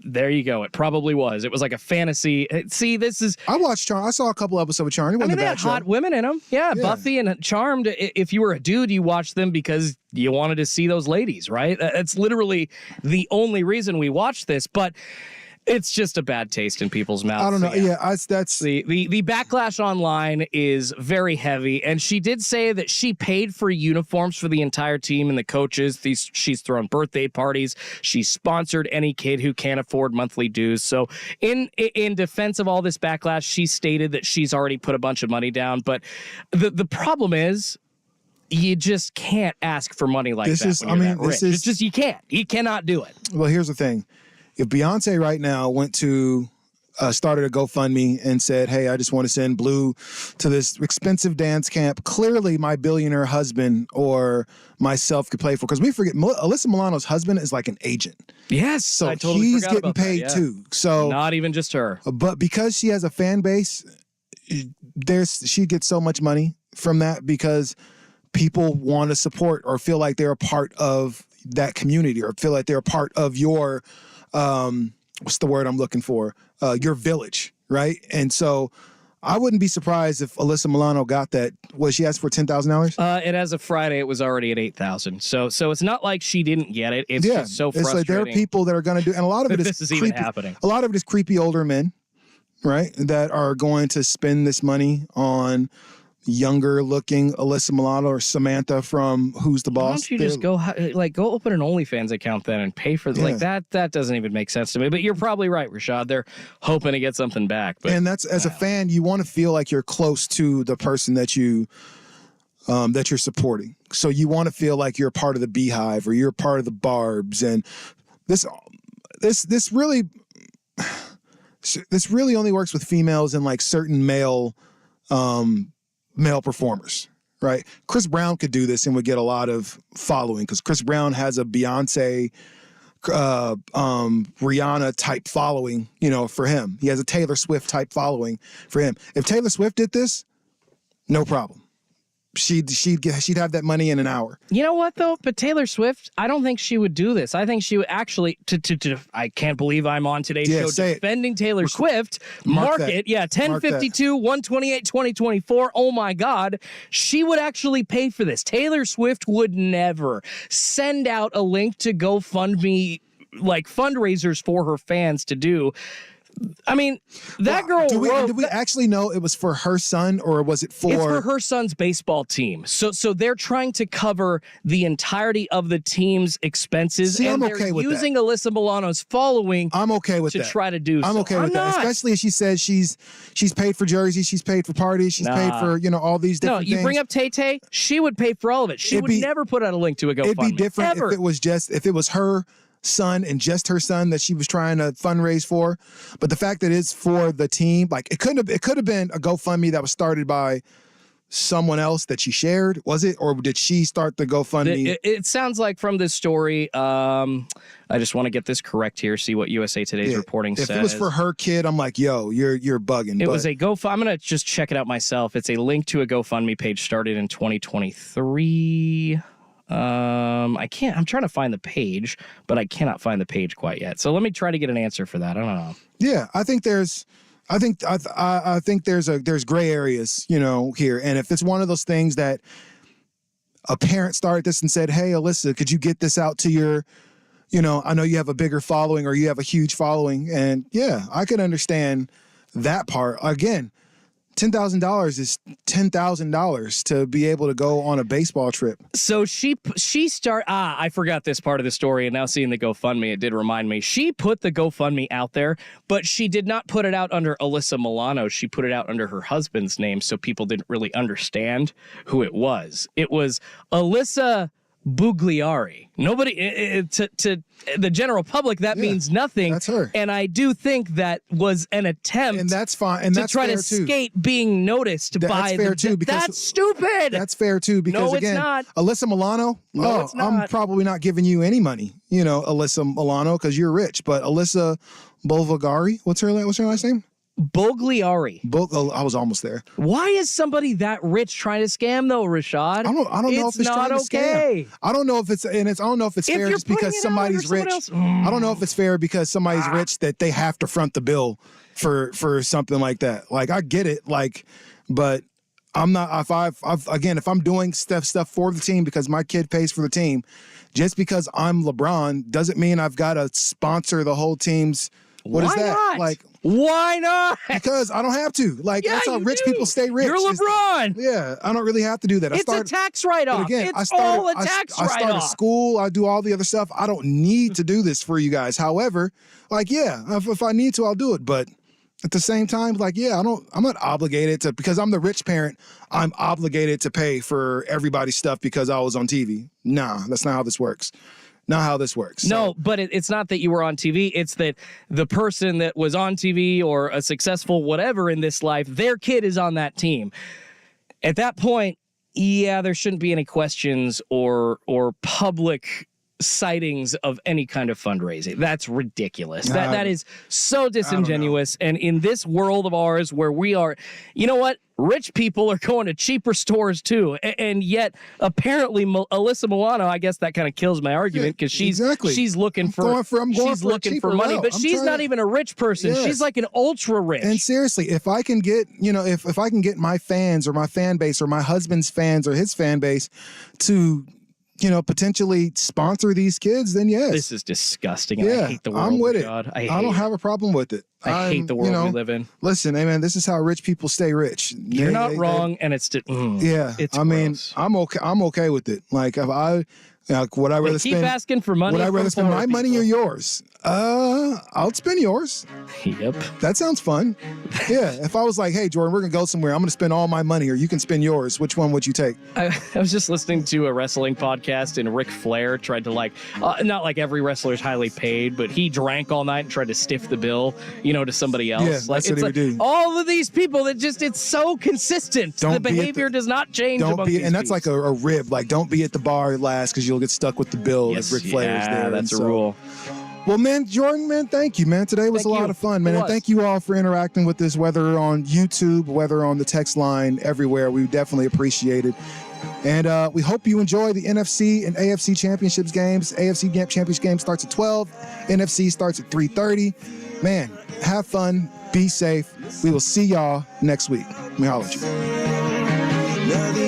There you go. It probably was. It was like a fantasy. See, this is... I watched Charmed. I saw a couple episodes of Charmed. It wasn't a they bad had show. hot women in them. Yeah, Buffy and Charmed. If you were a dude, you watched them because you wanted to see those ladies, right? That's literally the only reason we watched this. But it's just a bad taste in people's mouths. I don't know. So, that's the backlash online is very heavy, and she did say that she paid for uniforms for the entire team and the coaches. She's thrown birthday parties. She sponsored any kid who can't afford monthly dues. So in defense of all this backlash, she stated that she's already put a bunch of money down. But the problem is, you just can't ask for money like that when you're that rich. It's just you can't. You cannot do it. Well, here's the thing. If Beyonce right now went to started a GoFundMe and said, hey, I just want to send Blue to this expensive dance camp, clearly my billionaire husband or myself could pay for, because we forget Alyssa Milano's husband is like an agent. Yes, so I totally he's forgot getting about paid that, too. So not even just her. But because she has a fan base, she gets so much money from that because people want to support or feel like they're a part of that community or feel like they're a part of your what's the word I'm looking for? Your village, right? And so I wouldn't be surprised if Alyssa Milano got that. Was she asked for $10,000? It as of Friday, it was already at $8,000. So it's not like she didn't get it. It's just so frustrating. It's like there are people that are going to do, and a lot of it is this is creepy, even happening. A lot of it is creepy older men, right? That are going to spend this money on younger looking Alyssa Milano or Samantha from Who's the Boss. Why don't you just go open an OnlyFans account then and pay for like that? That doesn't even make sense to me. But you're probably right, Rashad. They're hoping to get something back. But, and that's as a fan, you want to feel like you're close to the person that you're supporting. So you want to feel like you're part of the Beehive or you're part of the Barbs. And this really only works with females and like certain male performers, right? Chris Brown could do this and would get a lot of following because Chris Brown has a Beyonce, Rihanna type following, for him. He has a Taylor Swift type following for him. If Taylor Swift did this, no problem. She'd have that money in an hour. You know what though? But Taylor Swift, I don't think she would do this. I think she would actually. I can't believe I'm on today's show defending Taylor Swift. Mark it. Yeah, 10/52, 1/28/2024. Oh my God, she would actually pay for this. Taylor Swift would never send out a link to GoFundMe, like fundraisers for her fans to do. I mean, that girl did we actually know it was for her son or was it for... It's for her son's baseball team. So they're trying to cover the entirety of the team's expenses. See, and I'm okay with using that. Alyssa Milano's following I'm okay with to that. try to do I'm so. okay with that. Especially as she says she's paid for jerseys, she's paid for parties, she's paid for, all these different things. No, you bring up Tay-Tay, she would pay for all of it. She would never put out a link to a GoFundMe. It'd be different if it was her son and just her son that she was trying to fundraise for. But the fact that it's for the team, like it could have been a GoFundMe that was started by someone else that she shared, was it? Or did she start the GoFundMe? It sounds like from this story, I just want to get this correct here, see what USA Today's reporting says. If it was for her kid, I'm like, yo, you're bugging. It was a GoFundMe. I'm going to just check it out myself. It's a link to a GoFundMe page started in 2023. I'm trying to find the page, but I cannot find the page quite yet. So let me try to get an answer for that. I don't know. Yeah, I think there's gray areas, here. And if it's one of those things that a parent started this and said, hey, Alyssa, could you get this out to your, I know you have a bigger following or you have a huge following. And yeah, I could understand that part. Again, $10,000 is $10,000 to be able to go on a baseball trip. So I forgot this part of the story, and now seeing the GoFundMe, it did remind me. She put the GoFundMe out there, but she did not put it out under Alyssa Milano. She put it out under her husband's name, so people didn't really understand who it was. It was Alyssa Bugliari. Nobody, to the general public, that means nothing. That's her. And I do think that was an attempt, and that's fine, and to that's try fair to escape being noticed by that's fair too, because that's stupid. That's fair too, because no, again, it's not. Alyssa Milano. No, it's not. I'm probably not giving you any money, Alyssa Milano, because you're rich. But Alyssa Bulgari, what's her last name? Bugliari. I was almost there. Why is somebody that rich trying to scam though, Rashad? I don't know if it's not trying to okay. scam. I don't know if it's fair just because somebody's rich. I don't know if it's fair because somebody's rich that they have to front the bill for something like that. Like, I get it, but I'm not. If I'm doing stuff for the team because my kid pays for the team, just because I'm LeBron doesn't mean I've got to sponsor the whole team's. What is that? Not? Why not? Because I don't have to. That's how rich people stay rich. You're LeBron. Yeah, I don't really have to do that. It's a tax write-off. Again, it's all a tax write-off. I started school. I do all the other stuff. I don't need to do this for you guys. However, if I need to, I'll do it. But at the same time, I'm not obligated to, because I'm the rich parent, I'm obligated to pay for everybody's stuff because I was on TV. Nah, that's not how this works. Not how this works. No, but it's not that you were on TV. It's that the person that was on TV or a successful whatever in this life, their kid is on that team. At that point, there shouldn't be any questions or public sightings of any kind of fundraising. That's ridiculous. That is so disingenuous. And in this world of ours where we are, you know what? Rich people are going to cheaper stores too, and yet apparently Alyssa Milano, I guess that kind of kills my argument because she's looking for money, but she's not even a rich person. Yes. She's like an ultra rich. And seriously, if I can get if I can get my fans or my fan base or my husband's fans or his fan base to potentially sponsor these kids, then yes. This is disgusting. And I hate the world. I'm with it. God. I don't have a problem with it. I hate the world we live in. Listen, hey man, this is how rich people stay rich. You're not wrong, and it's I mean, I'm okay. I'm okay with it. Like, if would I rather keep asking for money? Would I rather spend my money or yours? I'll spend yours. Yep. That sounds fun. Yeah. If I was like, hey, Jordan, we're going to go somewhere. I'm going to spend all my money or you can spend yours. Which one would you take? I was just listening to a wrestling podcast and Ric Flair tried to not like every wrestler's highly paid, but he drank all night and tried to stiff the bill, to somebody else. Yeah, that's what he would do. All of these people that it's so consistent. The behavior does not change among these and that's people. like a rib. Like, don't be at the bar last because you'll get stuck with the bill if Ric Flair's there. Yeah, that's a rule. Well, man, Jordan, man, thank you, man. Today was a lot of fun, man. And thank you all for interacting with us, whether on YouTube, whether on the text line, everywhere. We definitely appreciate it. And we hope you enjoy the NFC and AFC championships games. AFC championship game starts at 12. NFC starts at 3:30. Man, have fun. Be safe. We will see y'all next week. Let me holler at you.